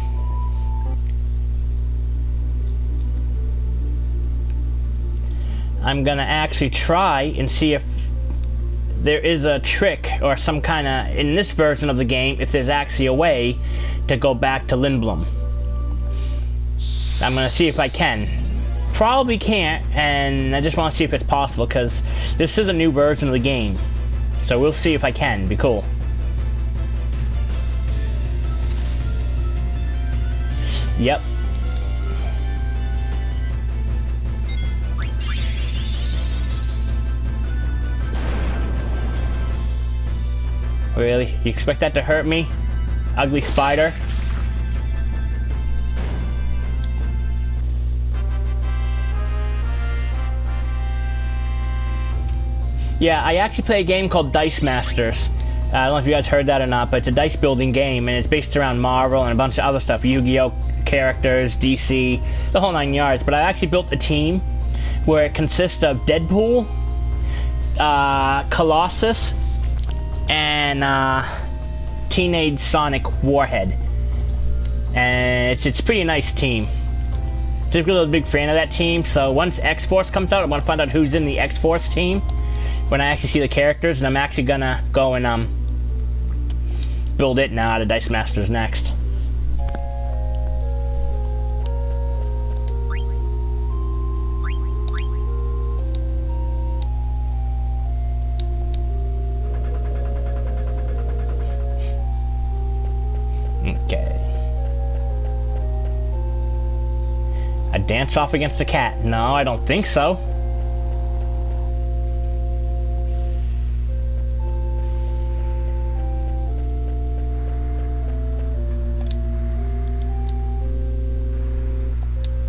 I'm gonna actually try and see if there is a trick or some kind of, in this version of the game, if there's actually a way to go back to Lindblom. I'm gonna see if I can. Probably can't, and I just want to see if it's possible, because this is a new version of the game. So we'll see if I can. Be cool. Yep. Really? You expect that to hurt me? Ugly spider? Yeah, I actually play a game called Dice Masters. I don't know if you guys heard that or not, but it's a dice building game, and it's based around Marvel and a bunch of other stuff. Yu-Gi-Oh! Characters, DC, the whole 9 yards. But I actually built a team where it consists of Deadpool, Colossus, and Teenage Sonic Warhead. And it's a pretty nice team. Just because I was a big fan of that team, so once X-Force comes out, I want to find out who's in the X-Force team when I actually see the characters, and I'm actually gonna go and build it now out of Dice Masters next. Okay. I dance off against the cat. No, I don't think so.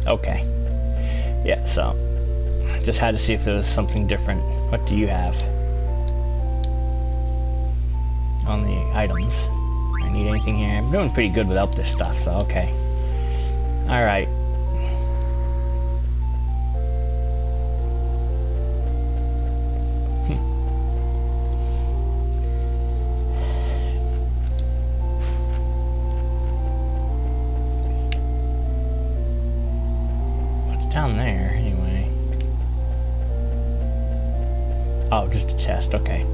Okay. Yeah, so I just had to see if there was something different. What do you have on the items? I need anything here? I'm doing pretty good without this stuff, so okay. Alright. Oh, just a chest, okay.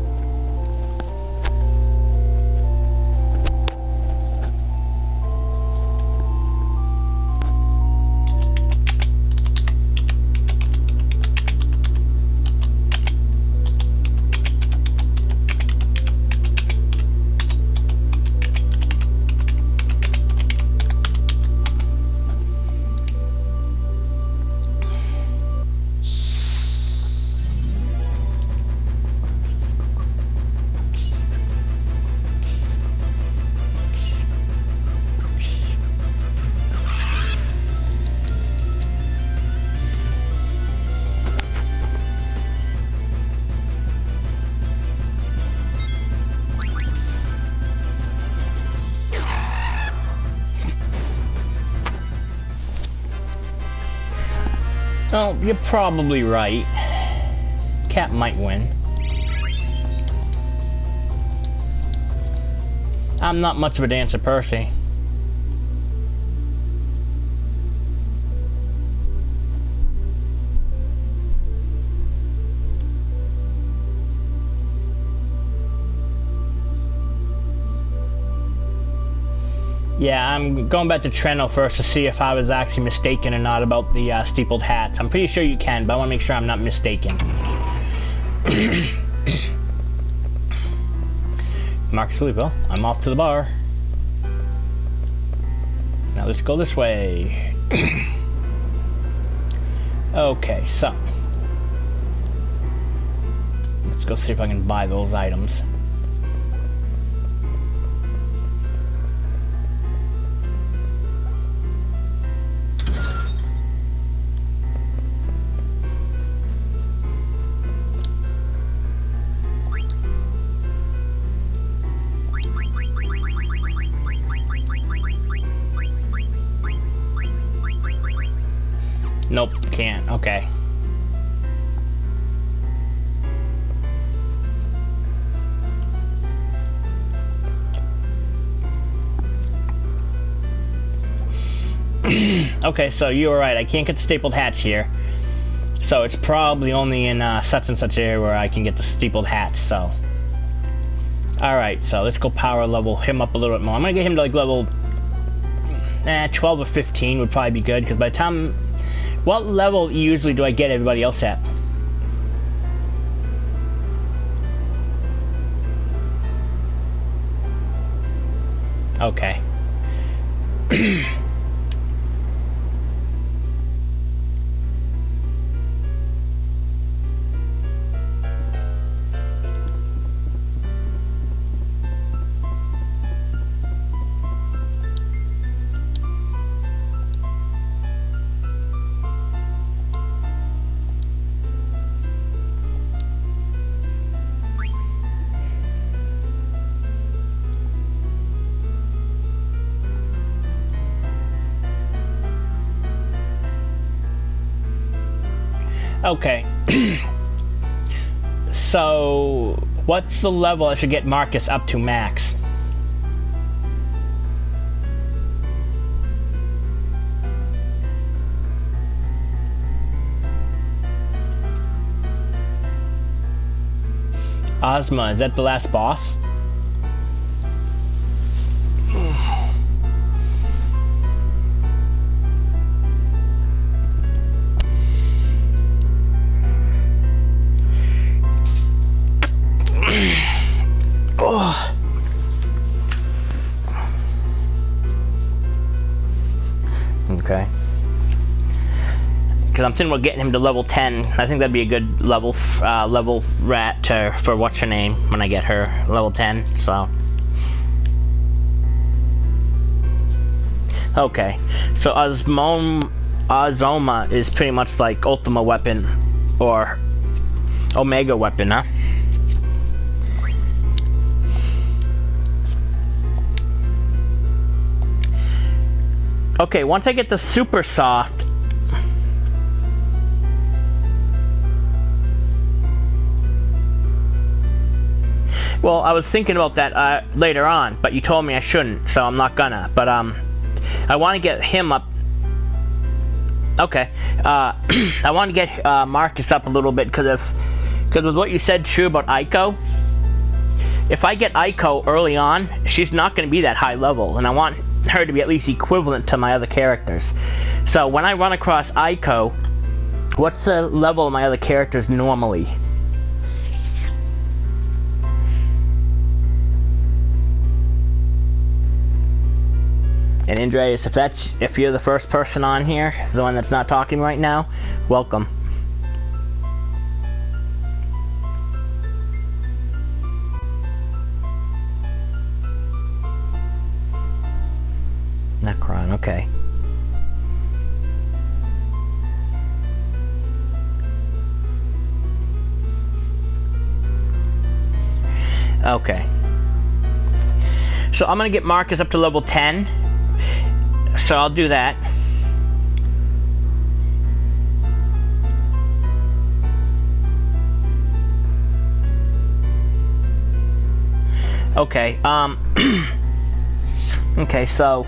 Oh, you're probably right. Cat might win. I'm not much of a dancer, Percy. Yeah, I'm going back to Treno first to see if I was actually mistaken or not about the steepled hats. I'm pretty sure you can, but I want to make sure I'm not mistaken. Marcus Louisville, I'm off to the bar. Now let's go this way. Okay, so let's go see if I can buy those items. Nope, can't. Okay. Okay, so you were right. I can't get the stapled hats here. So it's probably only in such and such area where I can get the stapled hats, so. Alright, so let's go power level him up a little bit more. I'm gonna get him to like level 12 or 15 would probably be good, because by the time... What level usually do I get everybody else at? Okay. Okay. So, what's the level I should get Marcus up to max? Ozma, is that the last boss? Okay. Because I'm thinking about getting him to level 10. I think that'd be a good level rat for what's her name when I get her level 10. So. Okay. So Azoma is pretty much like Ultima weapon or Omega weapon, huh? Okay, once I get the super soft, well, I was thinking about that later on, but you told me I shouldn't, so I'm not gonna. But I want to get him up. Okay, I want to get Marcus up a little bit because Because with what you said true about Aiko, if I get Aiko early on, she's not going to be that high level, and I want her to be at least equivalent to my other characters. So when I run across Aiko, what's the level of my other characters normally? And Andreas, if you're the first person on here, the one that's not talking right now, welcome. Necron, okay. Okay. So I'm gonna get Marcus up to level 10. So I'll do that. Okay, okay, so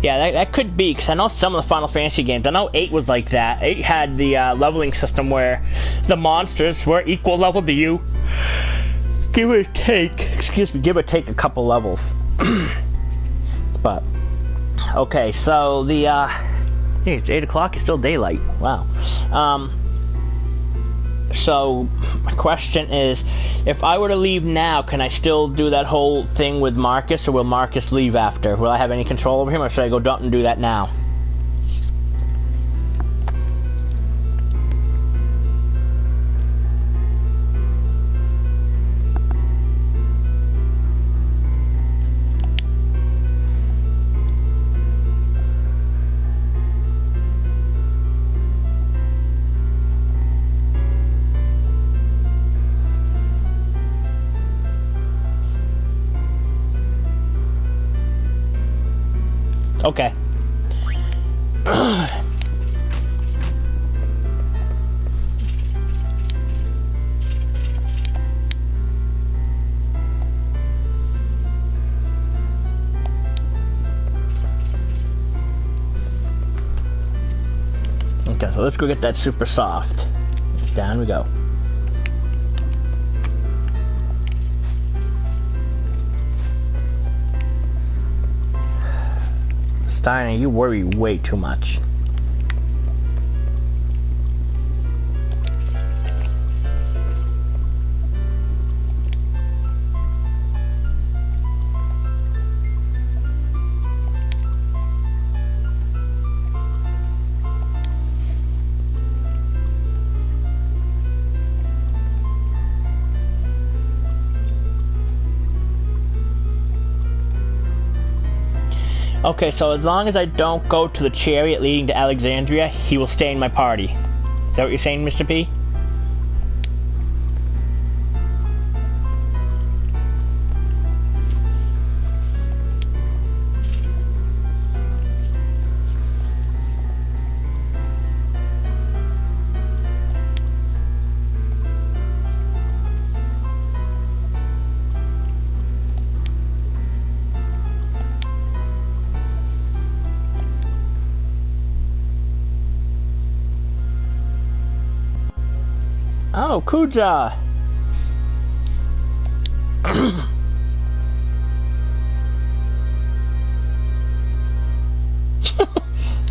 yeah, that could be, because I know some of the Final Fantasy games, I know 8 was like that. 8 had the leveling system where the monsters were equal level to you. Give or take, give or take a couple levels. But, okay, so the, hey, it's 8 o'clock, it's still daylight. Wow. So, my question is, if I were to leave now, can I still do that whole thing with Marcus, or will Marcus leave after? Will I have any control over him, or should I go down and do that now? Okay. Okay, so let's go get that super soft. Down we go. Steiner, you worry way too much. Okay, so as long as I don't go to the chariot leading to Alexandria, he will stay in my party. Is that what you're saying, Mr. P? Oh, Kuja!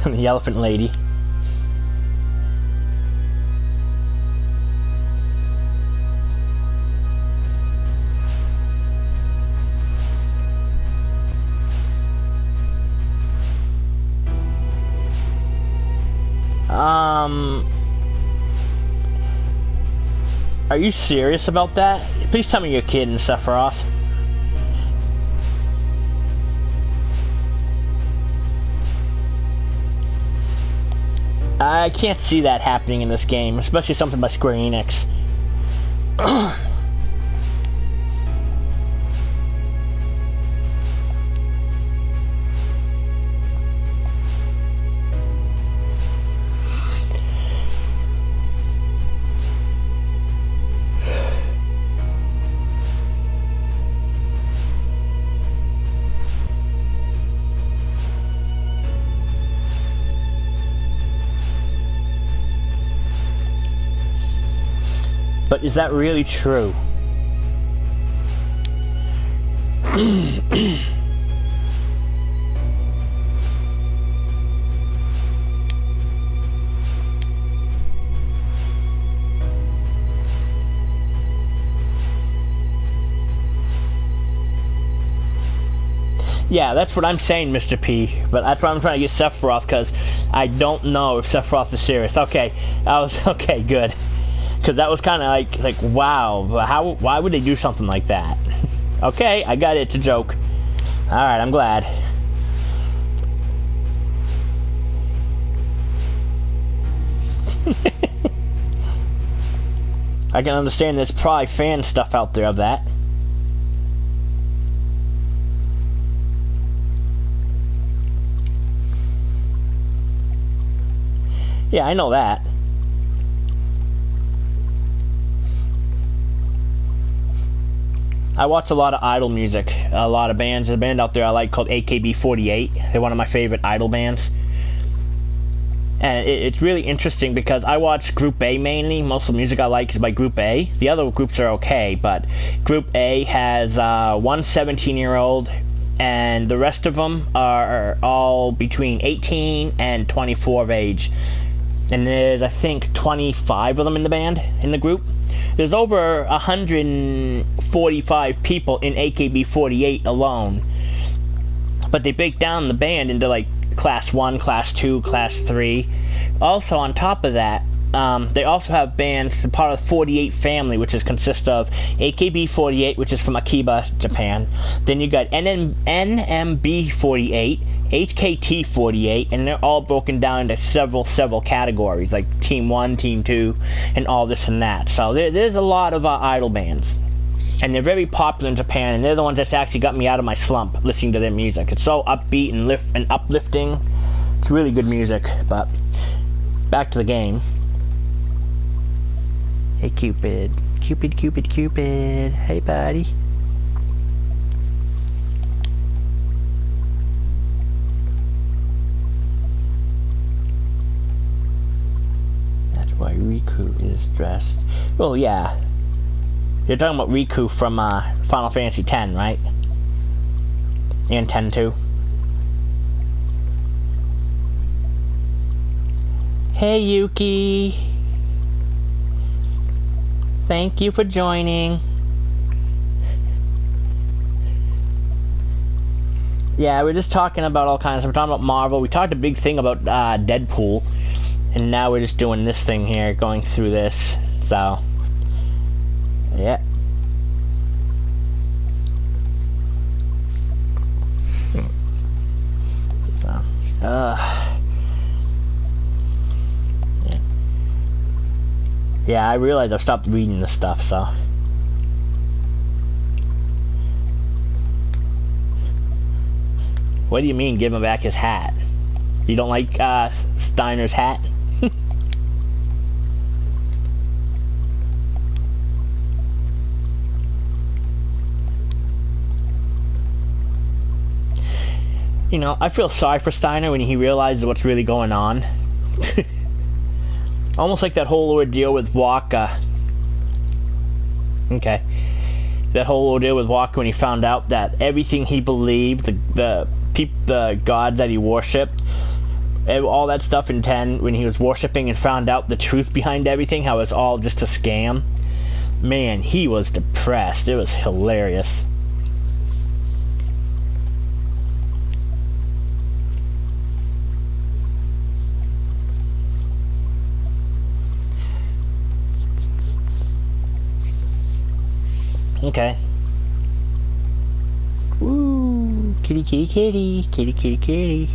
The elephant lady. Are you serious about that? Please tell me you're kidding, Sephiroth. I can't see that happening in this game, especially something by Square Enix. But is that really true? Yeah, that's what I'm saying, Mr. P. But that's why I'm trying to get Sephiroth, because I don't know if Sephiroth is serious. Okay, okay, good. Because that was kind of like, wow, why would they do something like that? Okay, I got it, it's a joke. Alright, I'm glad. I can understand there's probably fan stuff out there of that. Yeah, I know that. I watch a lot of idol music, a lot of bands. There's a band out there I like called AKB48. They're one of my favorite idol bands. And it's really interesting because I watch Group A mainly. Most of the music I like is by Group A. The other groups are okay, but Group A has one 17-year-old, and the rest of them are all between 18 and 24 of age. And there's, I think, 25 of them in the band, in the group. There's over 145 people in AKB48 alone. But they break down the band into, like, Class 1, Class 2, Class 3. Also, on top of that, they also have bands part of the 48 family, which consists of AKB48, which is from Akiba, Japan. Then you got NMB48, HKT48, and they're all broken down into several categories, like Team 1, Team 2, and all this and that. So there's a lot of idol bands. And they're very popular in Japan, and they're the ones that's actually got me out of my slump listening to their music. It's so upbeat and uplifting. It's really good music. But back to the game. Hey Cupid. Cupid, Cupid, Cupid. Hey buddy. That's why Riku is dressed. Well, yeah. You're talking about Riku from Final Fantasy X, right? And 10-2. Hey Yuki! Thank you for joining. Yeah, we're just talking about all kinds of stuff. We're talking about Marvel. We talked a big thing about Deadpool. And now we're just doing this thing here, going through this. So... yeah. So, yeah, I realize I've stopped reading this stuff, so. What do you mean, give him back his hat? You don't like Steiner's hat? You know, I feel sorry for Steiner when he realizes what's really going on. Almost like that whole ordeal with Waka. Okay. That whole ordeal with Waka when he found out that everything he believed, the gods that he worshipped, all that stuff in 10, when he was worshipping and found out the truth behind everything, how it's all just a scam. Man, he was depressed. It was hilarious. Okay. Woo! Kitty, kitty, kitty. Kitty, kitty, kitty.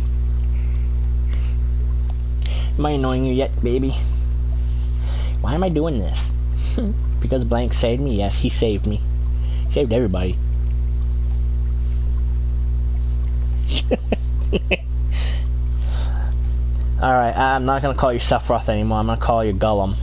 Am I annoying you yet, baby? Why am I doing this? Because Blank saved me? Yes, he saved me. He saved everybody. Alright, I'm not gonna call you Sephiroth anymore. I'm gonna call you Gollum.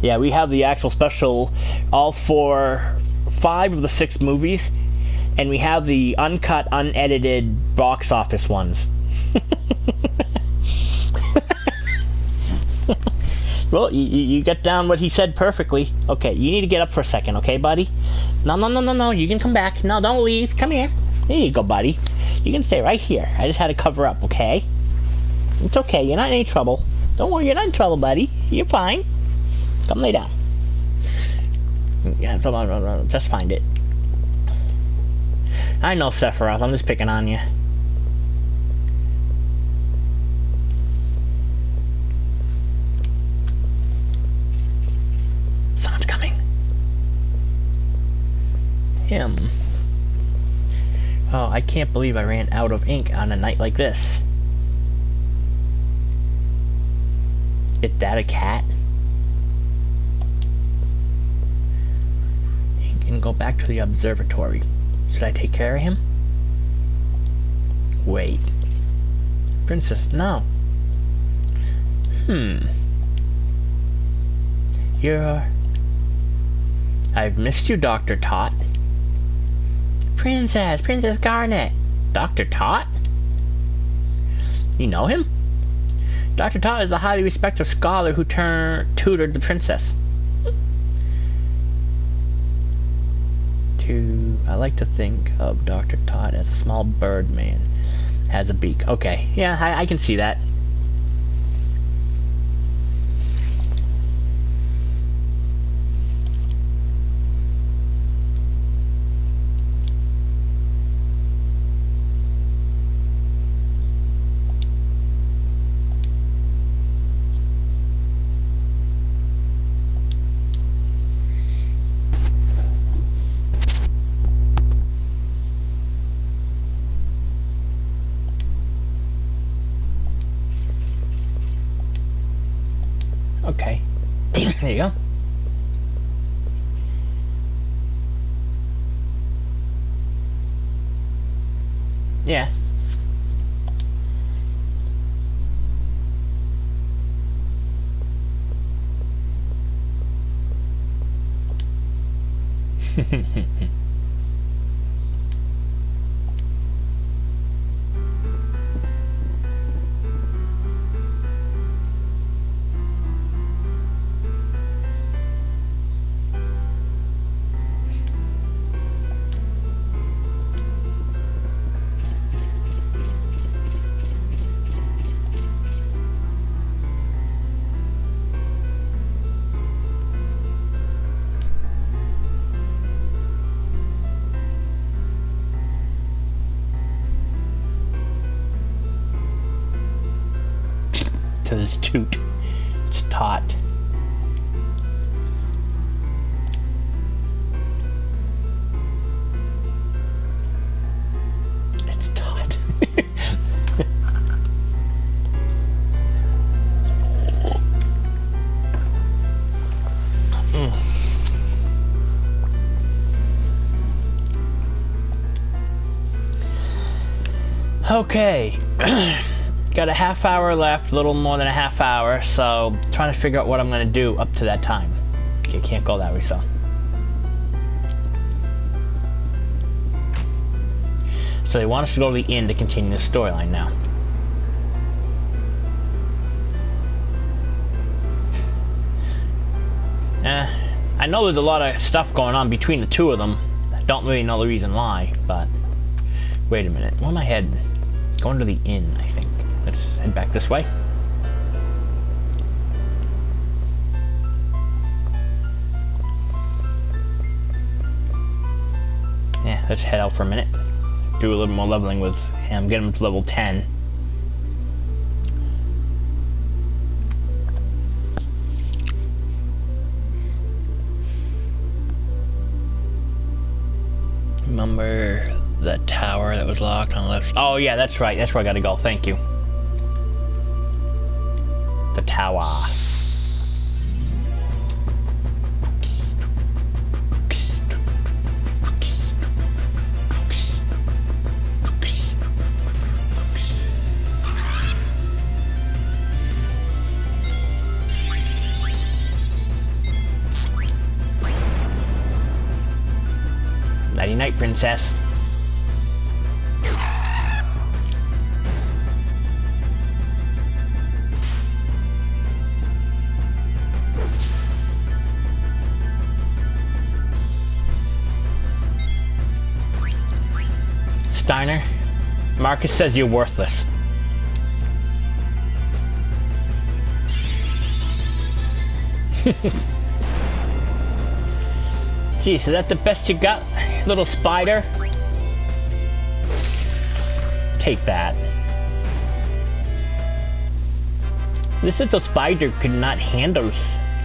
Yeah, we have the actual special, all for 5 of the 6 movies, and we have the uncut, unedited box office ones. Well, you got down what he said perfectly. Okay, you need to get up for a second, okay, buddy? No, you can come back. No, don't leave. Come here. There you go, buddy. You can stay right here. I just had to cover up, okay? It's okay. You're not in any trouble. Don't worry, you're not in trouble, buddy. You're fine. Come lay down. Yeah, just find it. I know, Sephiroth. I'm just picking on you. Someone's coming. Him. Oh, I can't believe I ran out of ink on a night like this. Is that a cat? He can go back to the observatory. Should I take care of him? Wait. Princess, no. I've missed you, Dr. Tot. Princess Garnet. Dr. Tot? You know him? Dr. Tot is a highly respected scholar who tutored the princess. I like to think of Dr. Tot as a small bird man. Has a beak. Okay, yeah, I can see that. Okay. There you go. Yeah. To this toot. It's Tot. It's Tot. Okay. Got a half hour left, a little more than a half hour, so trying to figure out what I'm going to do up to that time. Okay, can't go that way, so. So they want us to go to the inn to continue the storyline now. I know there's a lot of stuff going on between the two of them. I don't really know the reason why, but... Wait a minute, where am I heading? Going to the inn, I think. Let's head back this way. Yeah, let's head out for a minute. Do a little more leveling with him, get him to level 10. Remember the tower that was locked on the left? Oh yeah, that's right. That's where I gotta go. Thank you. The tower. Nighty night, princess. Steiner. Marcus says you're worthless. Geez, is that the best you got, little spider? Take that. This little spider could not handle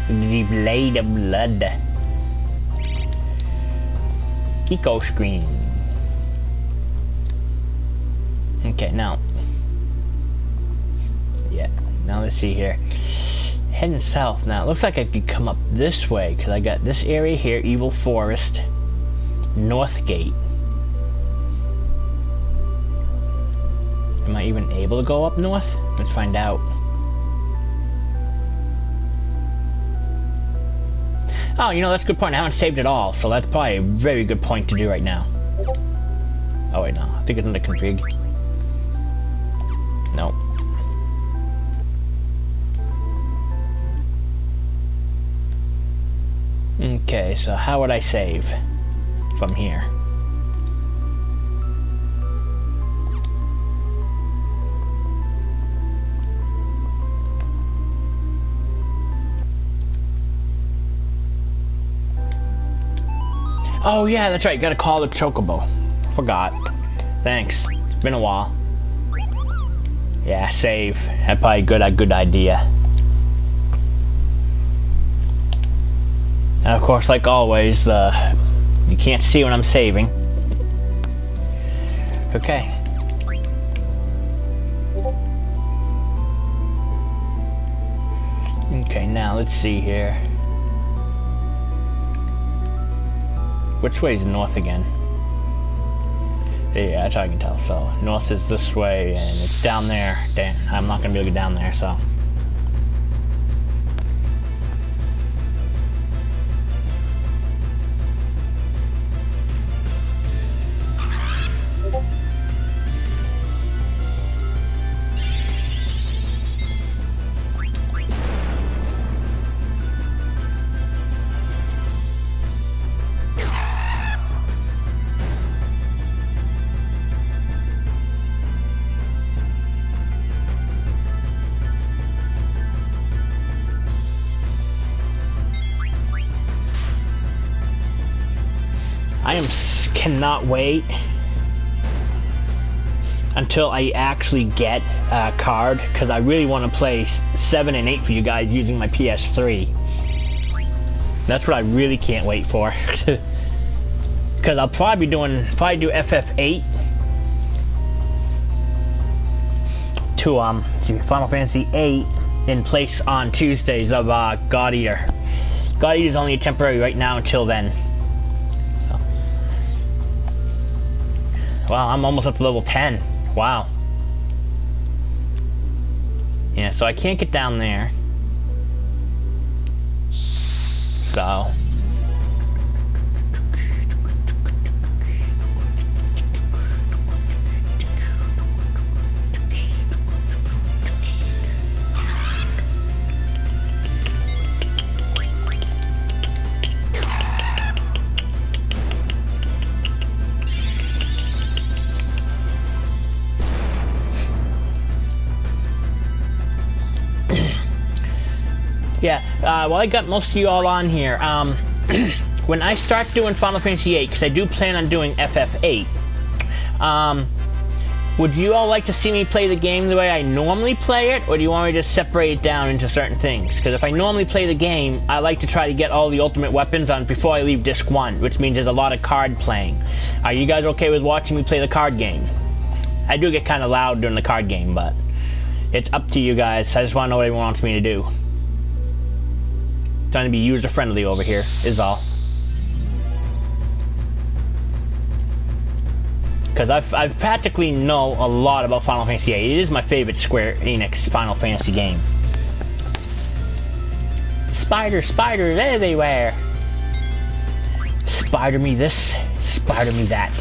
the blade of blood. Eco screen. Okay, now. Yeah, now let's see here. Heading south now. It looks like I could come up this way because I got this area here, Evil Forest, North Gate. Am I even able to go up north? Let's find out. Oh, you know, that's a good point. I haven't saved it all, so that's probably a very good point to do right now. Oh, wait, no. I think it's under config. Nope. Okay, so how would I save from here? Oh yeah, that's right, gotta call the Chocobo. Forgot. Thanks. It's been a while. Yeah, save. That's probably a good idea. And of course, like always, you can't see when I'm saving. Okay. Okay, now let's see here. Which way is north again? Yeah, that's how I can tell. So, north is this way, and it's down there. Damn, I'm not gonna be able to get down there, so. Cannot wait until I actually get a card, because I really want to play 7 and 8 for you guys using my PS3. That's what I really can't wait for. Because I'll probably do FF8 to Final Fantasy 8 in place on Tuesdays of God Eater. God Eater is only temporary right now until then. Wow, I'm almost up to level 10. Wow. Yeah, so I can't get down there. So. Yeah, well, I got most of you all on here. When I start doing Final Fantasy 8, because I do plan on doing FF8, would you all like to see me play the game the way I normally play it, or do you want me to separate it down into certain things? Because if I normally play the game, I like to try to get all the ultimate weapons on before I leave Disc 1, which means there's a lot of card playing. Are you guys okay with watching me play the card game? I do get kind of loud during the card game, but it's up to you guys. I just want to know what everyone wants me to do. Trying to be user-friendly over here, is all. Because I practically know a lot about Final Fantasy VIII. It is my favorite Square Enix Final Fantasy game. Spiders everywhere! Spider me this, spider me that.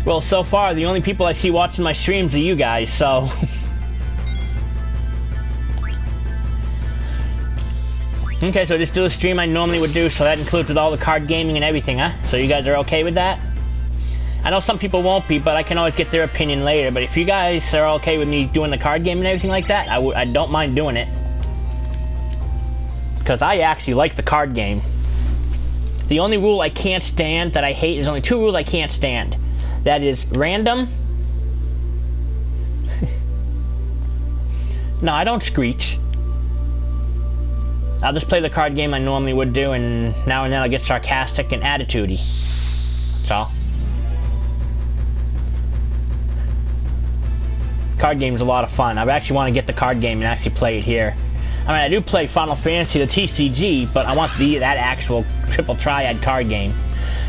Well, so far, the only people I see watching my streams are you guys, so... Okay, so just do the stream I normally would do, so that includes with all the card gaming and everything, huh? So you guys are okay with that? I know some people won't be, but I can always get their opinion later. But if you guys are okay with me doing the card game and everything like that, I don't mind doing it. Because I actually like the card game. The only rule I can't stand that I hate, there's only 2 rules I can't stand. That is random. No, I don't screech. I'll just play the card game I normally would do, and now and then I'll get sarcastic and attitudey. That's all. Card game's a lot of fun. I actually want to get the card game and actually play it here. I mean, I do play Final Fantasy, the TCG, but I want that actual triple triad card game.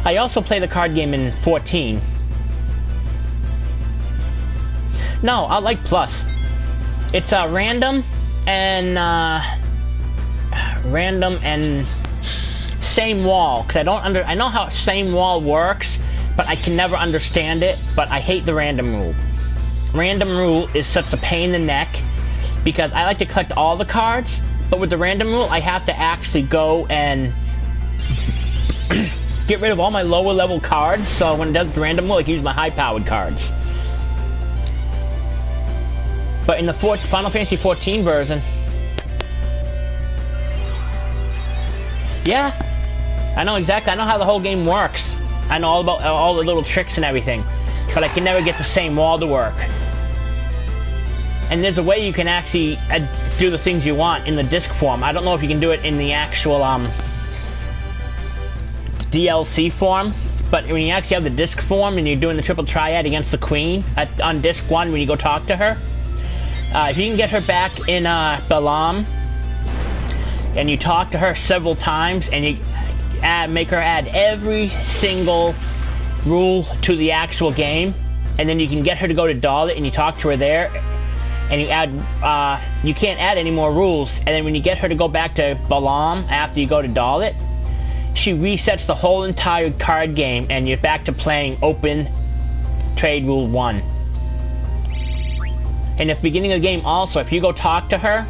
I also play the card game in 14. No, I like Plus. It's random and same wall, because I know how same wall works, but I can never understand it. But I hate the random rule. Random rule is such a pain in the neck, because I like to collect all the cards, but with the random rule I have to actually go and get rid of all my lower level cards, so when it does the random rule I can use my high powered cards. But in the Final Fantasy 14 version, yeah, I know exactly, I know how the whole game works. I know all about all the little tricks and everything, but I can never get the same wall to work. And there's a way you can actually do the things you want in the disc form. I don't know if you can do it in the actual DLC form, but when you actually have the disc form and you're doing the triple triad against the Queen on disc 1 when you go talk to her, if you can get her back in Balam, and you talk to her several times, and you make her add every single rule to the actual game, and then you can get her to go to Dalit and you talk to her there, and you add, you can't add any more rules, and then when you get her to go back to Balam after you go to Dalit, she resets the whole entire card game and you're back to playing open trade rule 1. And at the beginning of the game also, if you go talk to her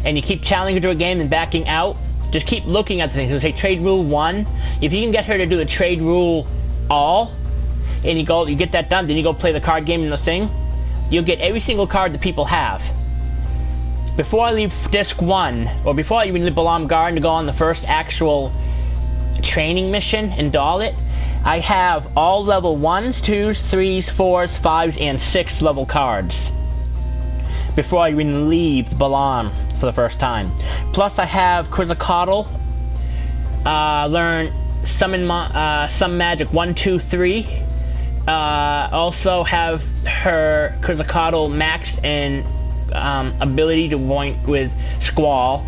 and you keep challenging her to a game and backing out, just keep looking at the things. It'll say trade rule 1. If you can get her to do the trade rule all, and you get that done, then you go play the card game in the thing, you'll get every single card that people have. Before I leave disc 1, or before I even leave Balam Garden to go on the first actual training mission in Dalit, I have all level 1s, 2s, 3s, 4s, 5s, and 6 level cards before I even leave Balam for the first time. Plus I have Quetzalcoatl, learn Summon Magic 1, 2, 3. Also have her Quetzalcoatl maxed in ability to point with Squall.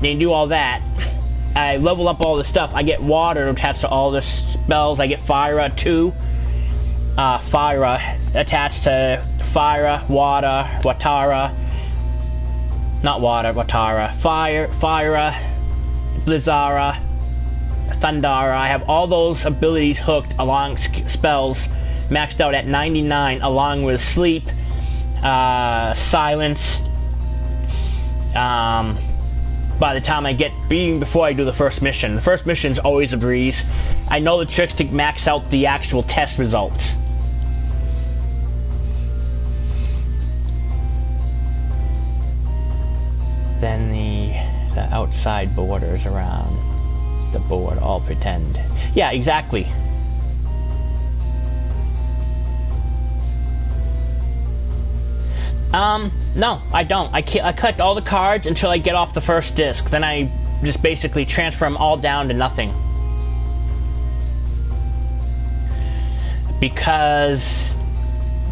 They do all that. I level up all the stuff. I get water attached to all the spells. I get Fyra too. Fyra attached to Fyra, water, Watara. Not water, Watara. Fire, Fyra, Blizzara, Thundara. I have all those abilities hooked along spells, maxed out at 99, along with Sleep, Silence. By the time I get, even before I do the first mission. The first mission's always a breeze. I know the tricks to max out the actual test results. Then the outside borders around the board all pretend. Yeah, exactly. No, I don't. I collect all the cards until I get off the first disc. Then I just basically transfer them all down to nothing. Because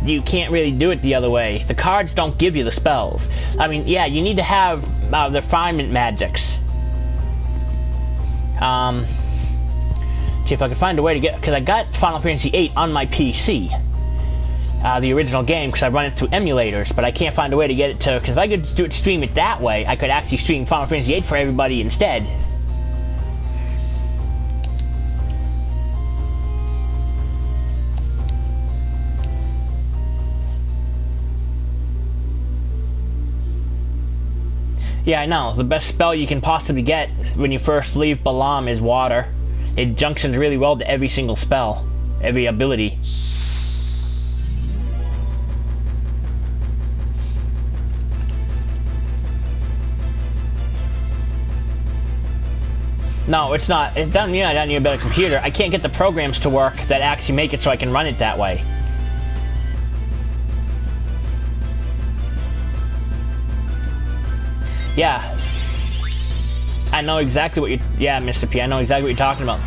you can't really do it the other way. The cards don't give you the spells. I mean, yeah, you need to have the refinement magics. See if I can find a way to get, because I got Final Fantasy VIII on my PC. The original game, because I run it through emulators, but I can't find a way to get it to, because if I could stream it that way, I could actually stream Final Fantasy VIII for everybody instead. Yeah, I know. The best spell you can possibly get when you first leave Balam is water. It junctions really well to every single spell, every ability. No, it's not. It doesn't mean I don't need a better computer. I can't get the programs to work that actually make it so I can run it that way. Yeah. I know exactly what you... Yeah, Mr. P, I know exactly what you're talking about.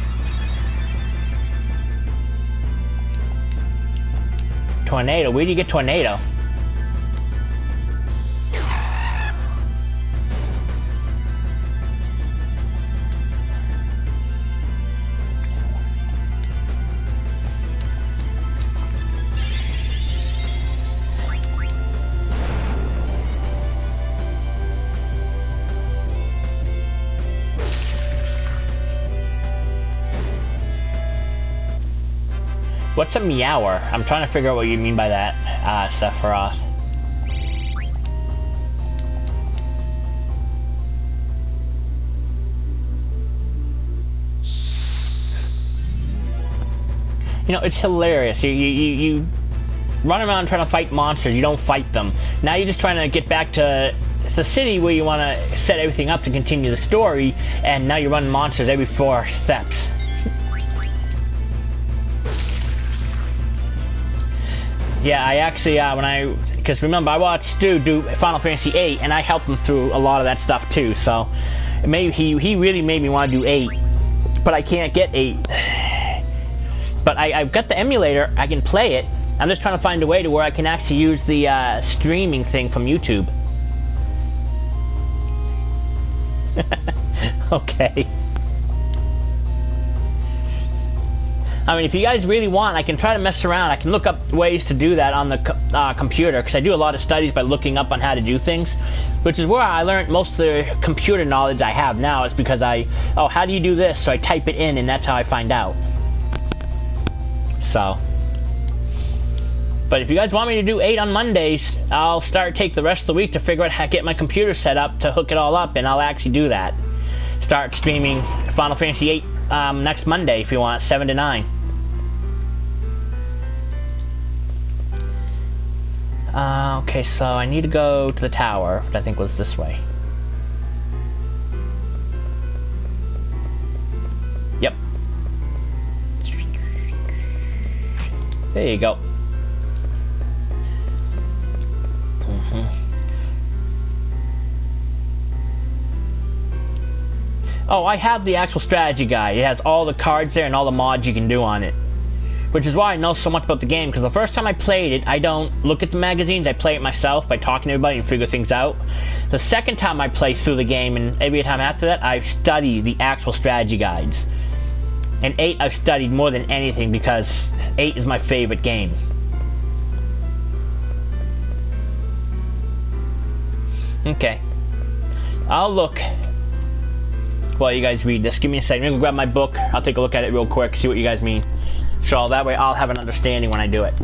Tornado? Where do you get tornado? What's a meower? I'm trying to figure out what you mean by that, Sephiroth. You know, it's hilarious. You run around trying to fight monsters. You don't fight them. Now you're just trying to get back to the city where you want to set everything up to continue the story, and now you run monsters every 4 steps. Yeah, I actually, because remember, I watched Stu do Final Fantasy VIII, and I helped him through a lot of that stuff too, so maybe he really made me want to do 8, but I can't get 8. But I've got the emulator, I can play it. I'm just trying to find a way to where I can actually use the streaming thing from YouTube. Okay. I mean, if you guys really want, I can try to mess around. I can look up ways to do that on the computer, because I do a lot of studies by looking up on how to do things, which is where I learned most of the computer knowledge I have now. Is because oh, how do you do this? So I type it in, and that's how I find out. So, but if you guys want me to do 8 on Mondays, I'll take the rest of the week to figure out how to get my computer set up to hook it all up, and I'll actually do that. Start streaming Final Fantasy VIII next Monday if you want, 7 to 9. Okay, so I need to go to the tower, which I think was this way. Yep. There you go. Oh, I have the actual strategy guide. It has all the cards there and all the mods you can do on it. Which is why I know so much about the game, because the first time I played it, I don't look at the magazines, I play it myself by talking to everybody and figure things out. The second time I play through the game, and every time after that, I study the actual strategy guides. And 8 I've studied more than anything, because 8 is my favorite game. Okay. I'll look while you guys read this. Give me a second. I'm gonna grab my book. I'll take a look at it real quick, see what you guys mean. So that way I'll have an understanding when I do it.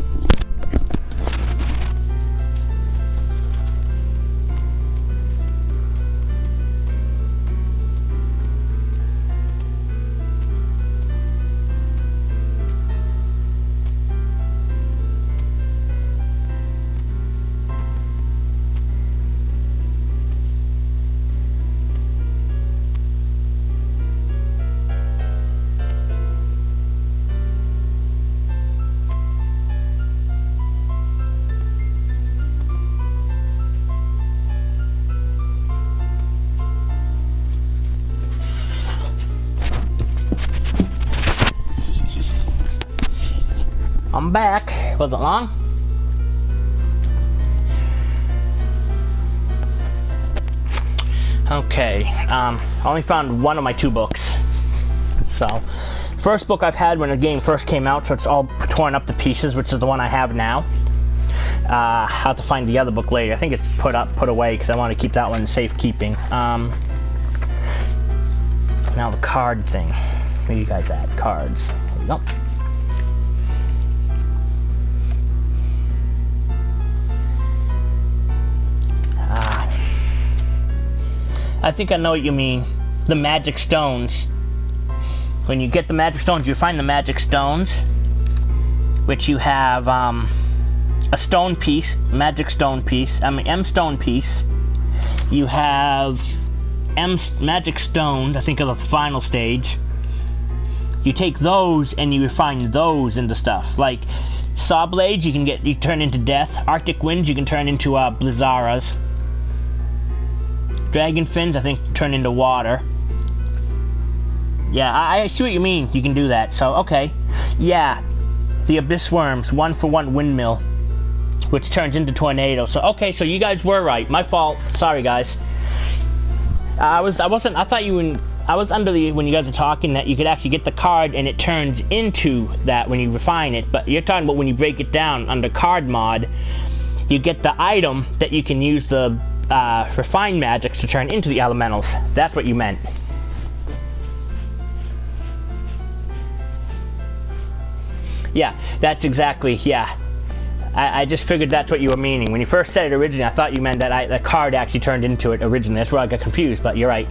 I'm back. Wasn't long. Okay, I only found one of my 2 books. So, first book I've had when the game first came out, so it's all torn up to pieces, which is the one I have now. I'll have to find the other book later. I think it's put away, because I want to keep that one safekeeping. Now the card thing. Where you guys at? Cards. There we go. I think I know what you mean. The magic stones. When you get the magic stones, you find the magic stones, which you have a stone piece, magic stone piece, M stone piece. You have M magic stones, I think of the final stage. You take those and you refine those into stuff. Like saw blades, you turn into death. Arctic winds, you can turn into blizzaras. Dragon fins, I think, turn into water. Yeah, I see what you mean. You can do that. So, okay. Yeah, the abyss worms, 1-for-1 windmill, which turns into tornado. So, okay, so you guys were right. My fault. Sorry, guys. I was under the, when you guys were talking, that you could actually get the card and it turns into that when you refine it. But you're talking about when you break it down under card mod, you get the item that you can use the refined magics to turn into the elementals. That's what you meant. Yeah, that's exactly, yeah. I just figured that's what you were meaning. When you first said it originally, I thought you meant that the card actually turned into it originally. That's where I got confused, but you're right.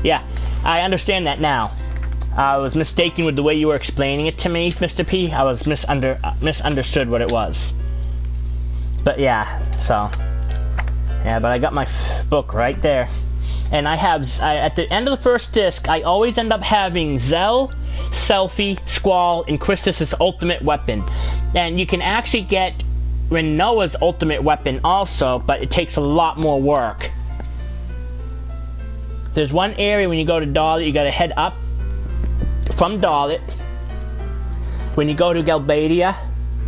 Yeah, I understand that now. I was mistaken with the way you were explaining it to me, Mr. P. I was misunderstood what it was. But yeah, so. Yeah, but I got my book right there. And at the end of the first disc, I always end up having Zell, Selphie, Squall, and Christus' ultimate weapon. And you can actually get Renoa's ultimate weapon also, but it takes a lot more work. There's one area when you go to Dalit, you gotta head up from Dalit. When you go to Galbadia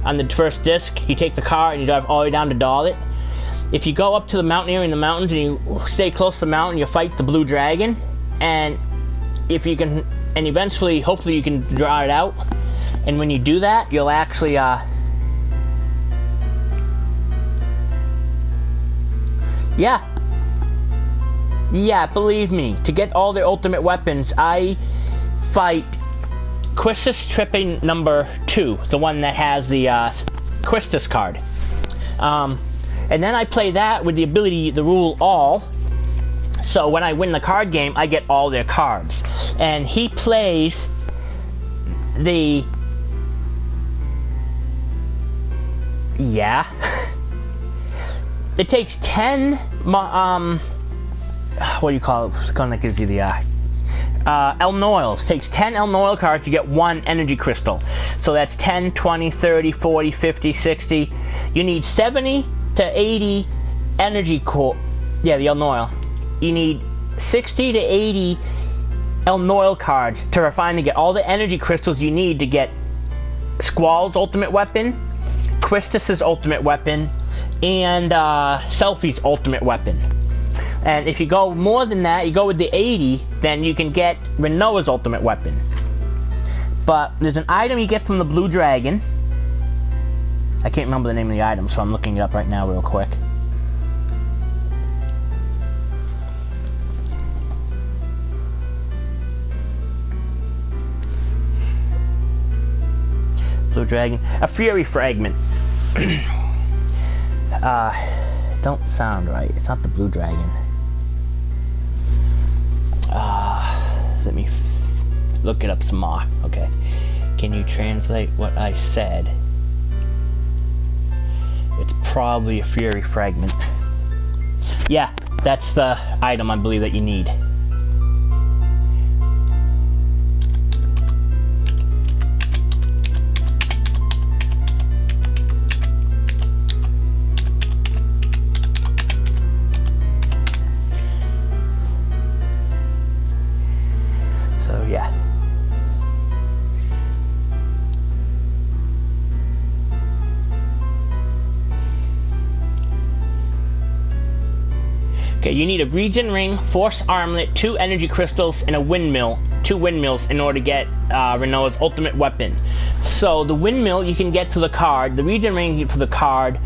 on the first disc, you take the car and you drive all the way down to Dalit. If you go up to the mountain area in the mountains and you stay close to the mountain, you fight the blue dragon, and if you can, and eventually, hopefully you can draw it out, and when you do that, you'll actually, yeah, believe me, to get all their ultimate weapons, I fight Quistis Tripping number 2, the one that has the, Quistis card. And then I play that with the ability to rule all. So when I win the card game, I get all their cards. And he plays the... Yeah. It takes 10... what do you call it? It's gonna give you the... Elnoils. Takes 10 Elnoil cards to get 1 energy crystal. So that's 10, 20, 30, 40, 50, 60. You need 70 to 80 energy core. Yeah, the Elnoil. You need 60 to 80 Elnoil cards to refine to get all the energy crystals you need to get Squall's ultimate weapon, Christus' ultimate weapon, and Selphie's ultimate weapon. And if you go more than that, you go with the 80, then you can get Renoa's ultimate weapon. But there's an item you get from the Blue Dragon. I can't remember the name of the item, so I'm looking it up right now real quick. Blue Dragon. A Fury Fragment. Don't sound right. It's not the Blue Dragon. Let me look it up some more. Okay. Can you translate what I said? It's probably a Fury Fragment. Yeah, that's the item I believe that you need. So yeah. Okay, you need a regen ring, force armlet, 2 energy crystals, and a windmill. 2 windmills in order to get Renoa's ultimate weapon. So the windmill you can get through the card, the regen ring you get through the card,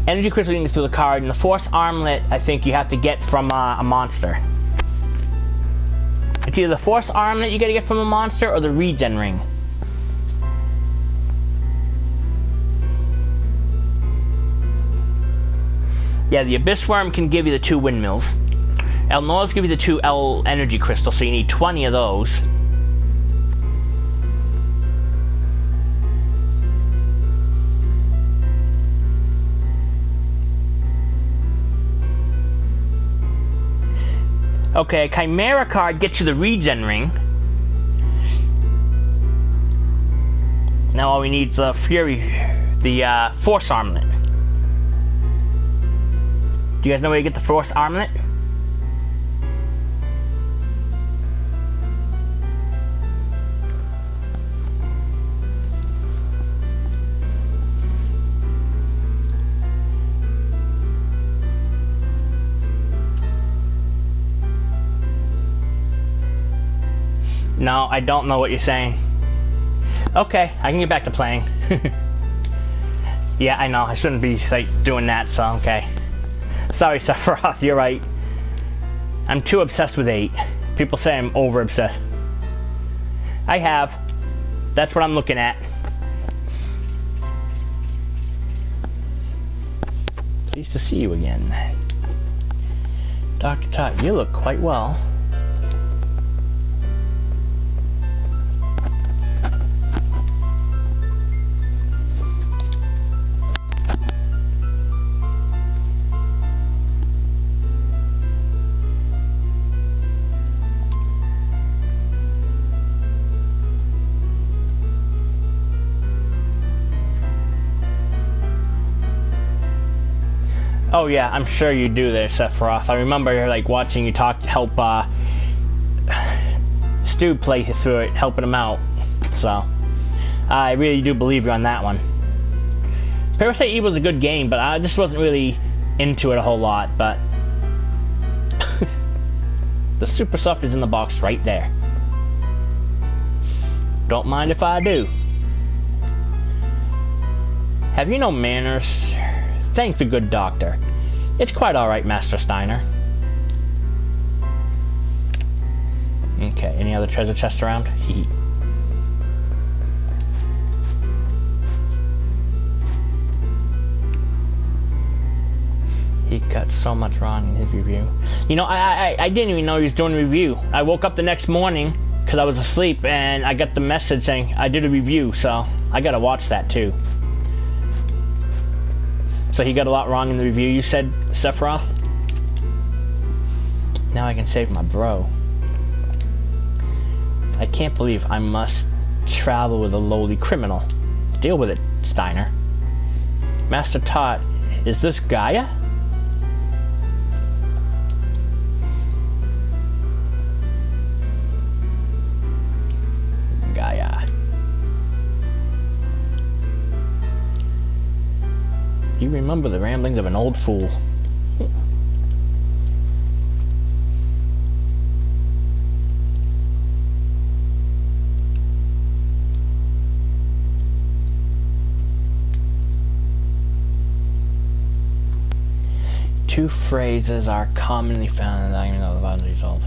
energy crystal you can get through the card, and the force armlet I think you have to get from a monster. It's either the force armlet you gotta get from a monster or the regen ring. Yeah, the Abyss Worm can give you the 2 windmills. Elnora's give you the 2 L energy crystals, so you need 20 of those. Okay, Chimera card gets you the regen ring. Now all we need is the Fury, the Force Armlet. Do you guys know where you get the Force Armlet? No, I don't know what you're saying. Okay, I can get back to playing. Yeah, I know, I shouldn't be, like, doing that, so, okay. Sorry, Sephiroth, you're right. I'm too obsessed with 8. People say I'm over-obsessed. I have. That's what I'm looking at. Pleased to see you again. Dr. Todd, you look quite well. Oh yeah, I'm sure you do there, Sephiroth. I remember like watching you help Stu play through it, helping him out. So I really do believe you on that one. Parasite Eve was a good game, but I just wasn't really into it a whole lot. But the Super Soft is in the box right there. Don't mind if I do. Have you no manners? Thank the good doctor. It's quite alright, Master Steiner. Okay, any other treasure chest around? He. He got so much wrong in his review. You know, I didn't even know he was doing a review. I woke up the next morning because I was asleep and I got the message saying I did a review, so I gotta watch that too. So he got a lot wrong in the review, you said, Sephiroth? Now I can save my bro. I can't believe I must travel with a lowly criminal. Deal with it, Steiner. Master Todd, is this Gaia? Gaia. You remember the ramblings of an old fool. Two phrases are commonly found in the document of the bottom result.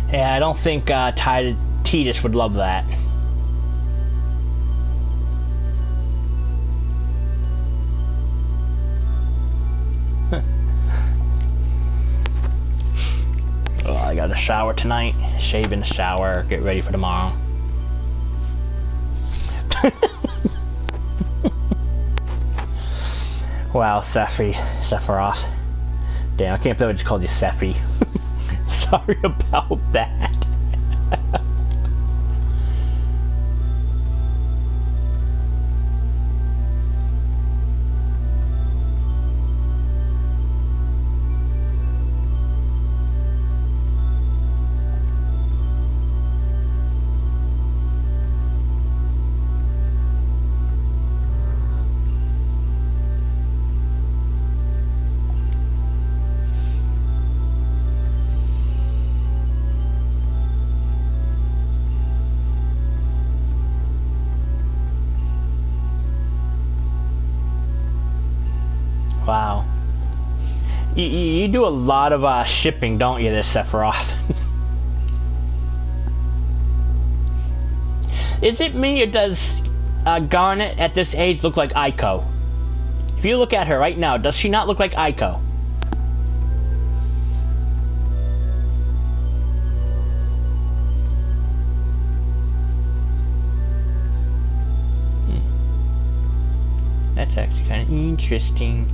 Yeah, I don't think Titus would love that. the shower tonight. Shave in the shower, get ready for tomorrow. Wow, Sephiroth. Damn, I can't believe I just called you Sephi. Sorry about that. Wow. You do a lot of shipping, don't you, this Sephiroth? Is it me, or does Garnet at this age look like Aiko? If you look at her right now, does she not look like Aiko? That's actually kind of interesting.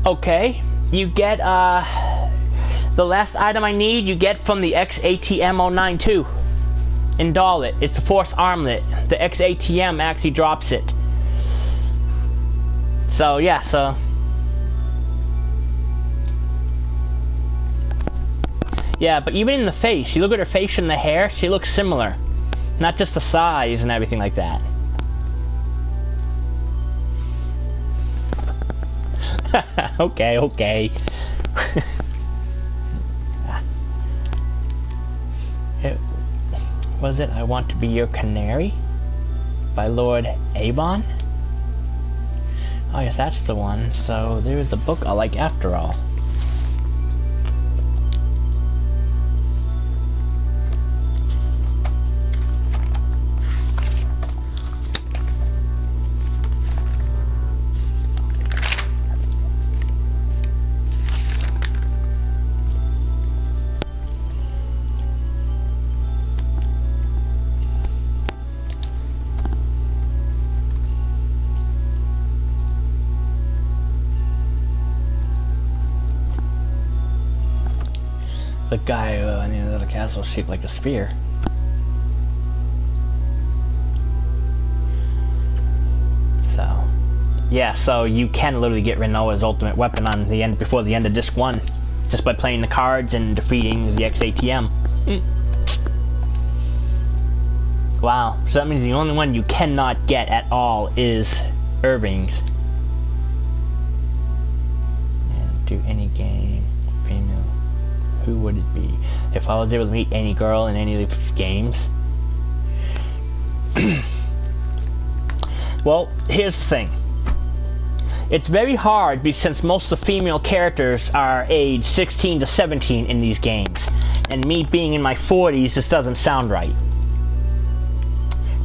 Okay, you get the last item I need, you get from the Ff9 too. Indall it. It's the Force Armlet. The Ff actually drops it. So yeah, so yeah, but even in the face, you look at her face and the hair, she looks similar. Not just the size and everything like that. Okay. Was it I Want to Be Your Canary? By Lord Avon? Oh yes, that's the one. So there's the book I like after all. The guy in the other castle is shaped like a sphere. So, yeah, so you can literally get Rinoa's ultimate weapon on the end before the end of Disc 1, just by playing the cards and defeating the Ff9. Wow, so that means the only one you cannot get at all is Irving's. And do any game, female. Who would it be? If I was able to meet any girl in any of the games. Well, here's the thing. It's very hard since most of the female characters are age 16 to 17 in these games. And me being in my 40s, this doesn't sound right.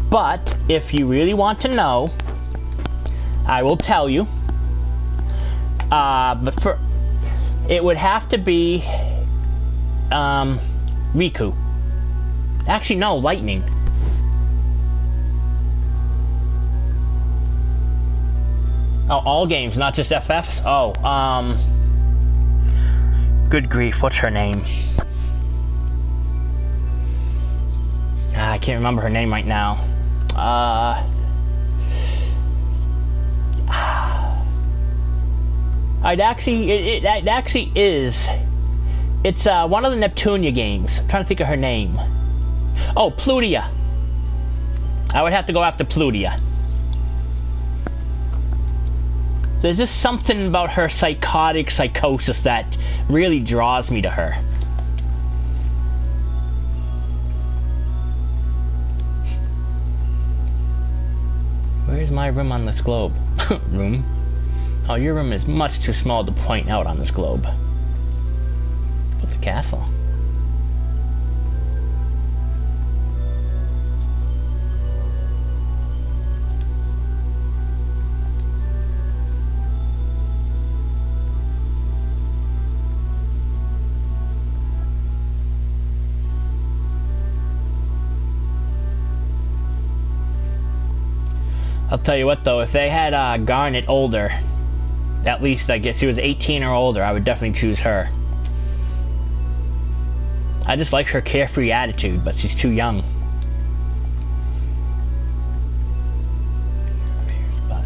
But, if you really want to know, I will tell you. But it would have to be Riku. Actually, no, Lightning. Oh, all games, not just FFs? Oh, good grief, what's her name? I can't remember her name right now. It actually is. It's one of the Neptunia games. I'm trying to think of her name. Oh, Plutia. I would have to go after Plutia. There's just something about her psychosis that really draws me to her. Where's my room on this globe? Room? Oh, your room is much too small to point out on this globe. What's the castle? I'll tell you what though, if they had Garnet older, at least I guess she was 18 or older, I would definitely choose her. I just like her carefree attitude, but she's too young. But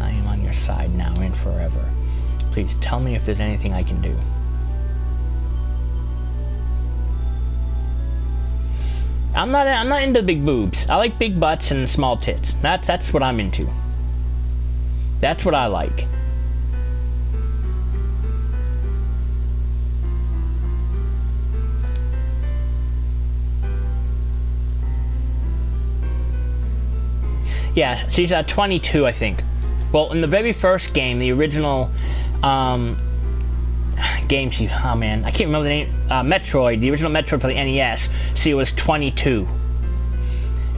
I am on your side now and forever. Please tell me if there's anything I can do. I'm not into big boobs. I like big butts and small tits. That's what I'm into. That's what I like. Yeah, she's 22, I think. Well, in the very first game, the original game, oh man, I can't remember the name. Metroid, the original Metroid for the NES, she was 22.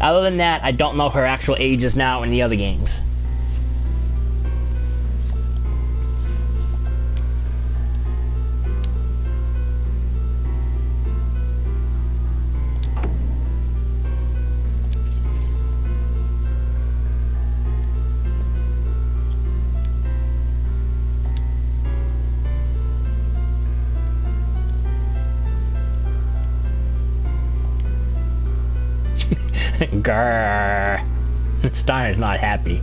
Other than that, I don't know her actual ages now in the other games. Grrr. Steiner's not happy.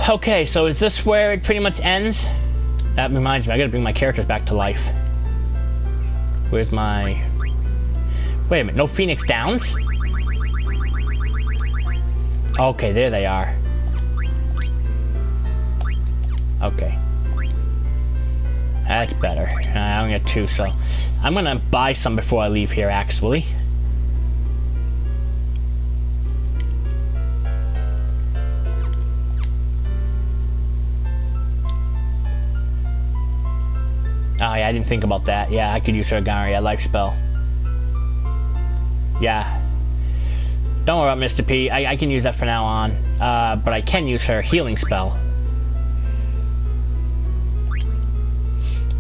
Okay, so is this where it pretty much ends? That reminds me, I gotta bring my characters back to life. Where's my... Wait a minute, no Phoenix Downs? Okay, there they are. Okay. That's better. I only got 2, so I'm gonna buy some before I leave here, actually. Oh yeah, I didn't think about that. Yeah, I could use her Garia life spell. Yeah. Don't worry about Mr. P. I can use that from now on. But I can use her healing spell.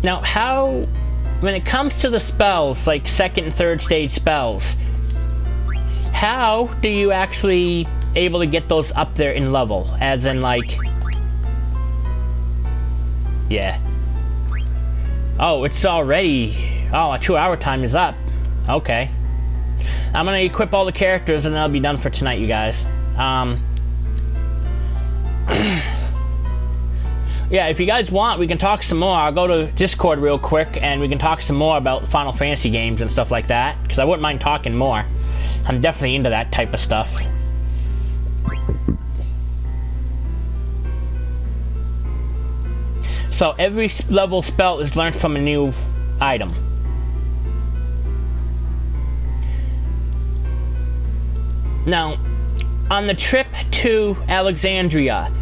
Now, how, when it comes to the spells, like second and third stage spells, how do you actually able to get those up there in level? As in, like, yeah. Oh, it's already, oh, a 2-hour time is up. Okay. I'm gonna equip all the characters and then I'll be done for tonight, you guys. Yeah, if you guys want, we can talk some more. I'll go to Discord real quick, and we can talk some more about Final Fantasy games and stuff like that, because I wouldn't mind talking more. I'm definitely into that type of stuff. So every level spell is learned from a new item. Now, on the trip to Alexandria,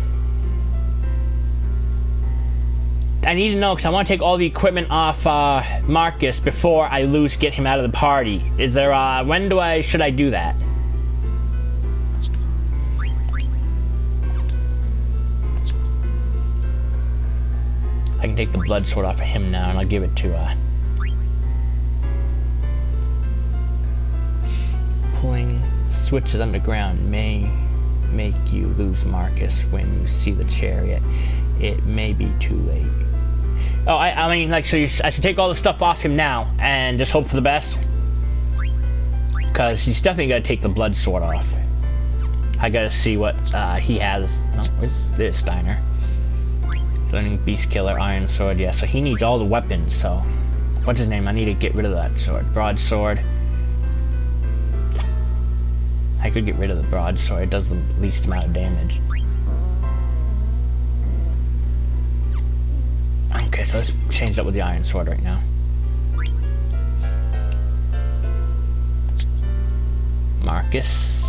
I need to know, because I want to take all the equipment off Marcus before I get him out of the party. Is there, when should I do that? I can take the blood sword off of him now, and I'll give it to, pulling switches underground may make you lose Marcus when you see the chariot. It may be too late. Oh, I mean, like, so I should take all the stuff off him now and just hope for the best? Because he's definitely got to take the blood sword off. I gotta see what he has. No, where's this, Steiner? Learning Beast Killer, Iron Sword, yeah, so he needs all the weapons, so... What's his name? I need to get rid of that sword. Broadsword. I could get rid of the broadsword, it does the least amount of damage. Okay, so let's change that with the Iron Sword right now. Marcus.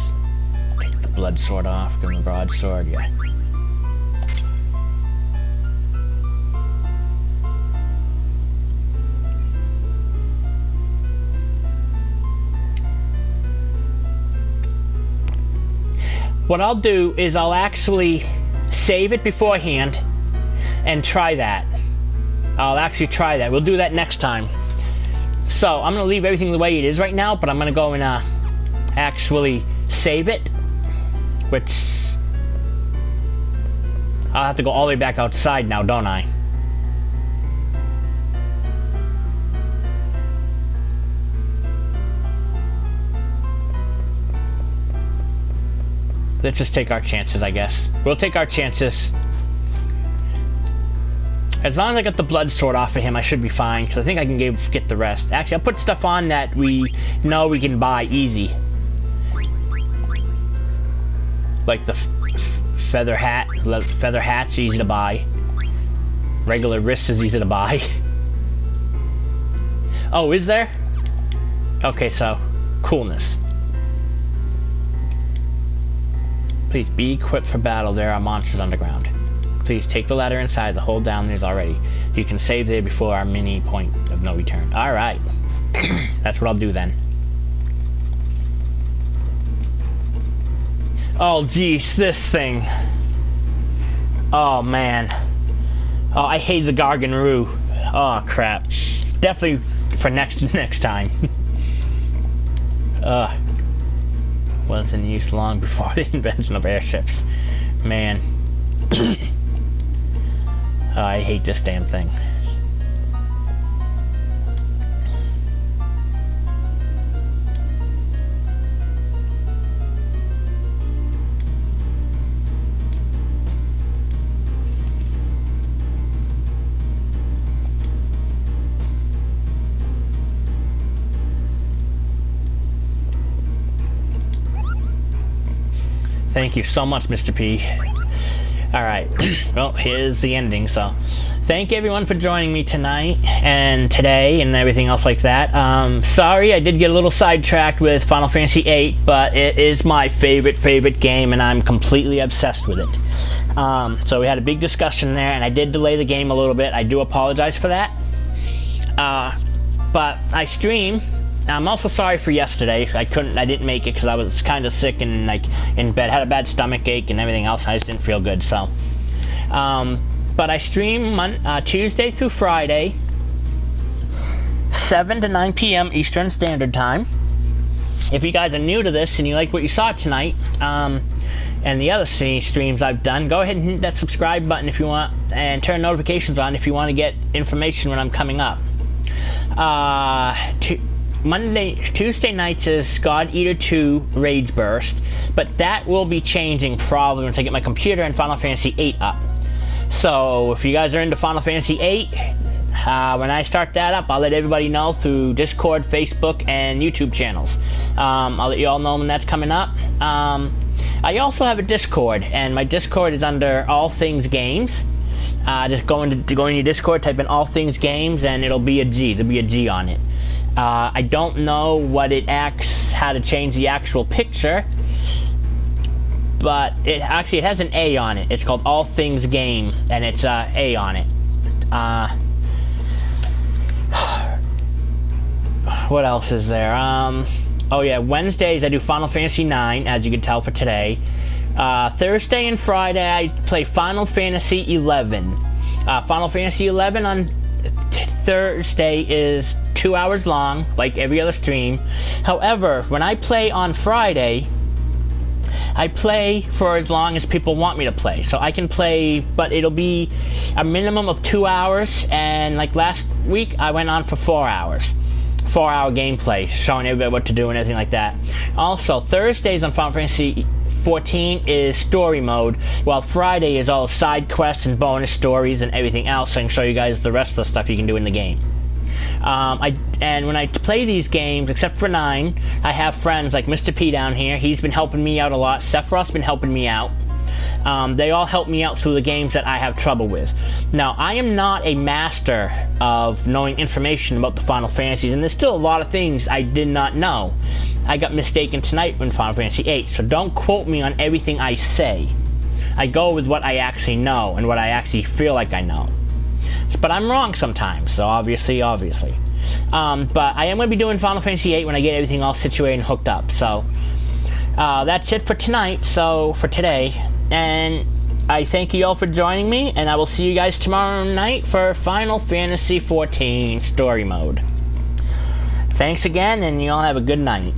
Take the blood sword off, give him the broadsword, yeah. What I'll do is I'll actually save it beforehand and try that. I'll actually try that. We'll do that next time. So I'm gonna leave everything the way it is right now, but I'm gonna go and actually save it, which I'll have to go all the way back outside now, don't I? Let's just take our chances, I guess. We'll take our chances. As long as I get the blood sword off of him, I should be fine, because I think I can get the rest. Actually, I'll put stuff on that we know we can buy easy. Like the feather hat. Feather hat's easy to buy. Regular wrist is easy to buy. Oh, is there? Okay, so, coolness. Please be equipped for battle. There are monsters underground. Please take the ladder inside. The hold down there's already. You can save there before our mini point of no return. Alright. That's what I'll do then. Oh, jeez, this thing. Oh, man. Oh, I hate the Garganroo. Oh, crap. Definitely for next time. Was in use long before the invention of airships. Man. Oh, I hate this damn thing. Thank you so much, Mr. P. Alright, well, here's the ending, so thank everyone for joining me tonight and today and everything else like that. Sorry, I did get a little sidetracked with Final Fantasy VIII, but it is my favorite game, and I'm completely obsessed with it. So we had a big discussion there, and I did delay the game a little bit. I do apologize for that. But I stream. I'm also sorry for yesterday. I didn't make it because I was kind of sick and like in bed, had a bad stomach ache and everything else. I just didn't feel good. So, but I stream Tuesday through Friday, 7 to 9 p.m. Eastern Standard Time. If you guys are new to this and you like what you saw tonight, and the other streams I've done, go ahead and hit that subscribe button if you want, and turn notifications on if you want to get information when I'm coming up. Tuesday nights is God Eater 2 Raids Burst, but that will be changing probably once I get my computer and Final Fantasy VIII up. So if you guys are into Final Fantasy VIII, when I start that up, I'll let everybody know through Discord, Facebook, and YouTube channels. I'll let you all know when that's coming up. I also have a Discord, and my Discord is under All Things Games. Just go into your Discord, type in All Things Games, and it'll be a G. There'll be a G on it. I don't know how to change the actual picture, but it has an A on it. It's called All Things Game, and it's A on it. What else is there? Oh yeah, Wednesdays I do Final Fantasy IX, as you can tell for today. Thursday and Friday I play Final Fantasy XI. Final Fantasy XI on Thursday is 2 hours long, like every other stream. However, when I play on Friday, I play for as long as people want me to play. So I can play, but it'll be a minimum of 2 hours, and like last week I went on for 4 hours. 4-hour gameplay, showing everybody what to do and everything like that. Also, Thursdays on Final Fantasy 14 is story mode, while Friday is all side quests and bonus stories and everything else, so I can show you guys the rest of the stuff you can do in the game. And when I play these games, except for 9, I have friends like Mr. P down here. He's been helping me out a lot. Sephiroth's been helping me out. They all help me out through the games that I have trouble with. Now, I am not a master of knowing information about the Final Fantasies, and there's still a lot of things I did not know. I got mistaken tonight in Final Fantasy VIII, so don't quote me on everything I say. I go with what I actually know and what I actually feel like I know. But I'm wrong sometimes, so obviously. But I am going to be doing Final Fantasy VIII when I get everything all situated and hooked up. So that's it for tonight, for today. And I thank you all for joining me, and I will see you guys tomorrow night for Final Fantasy XIV Story Mode. Thanks again, and you all have a good night.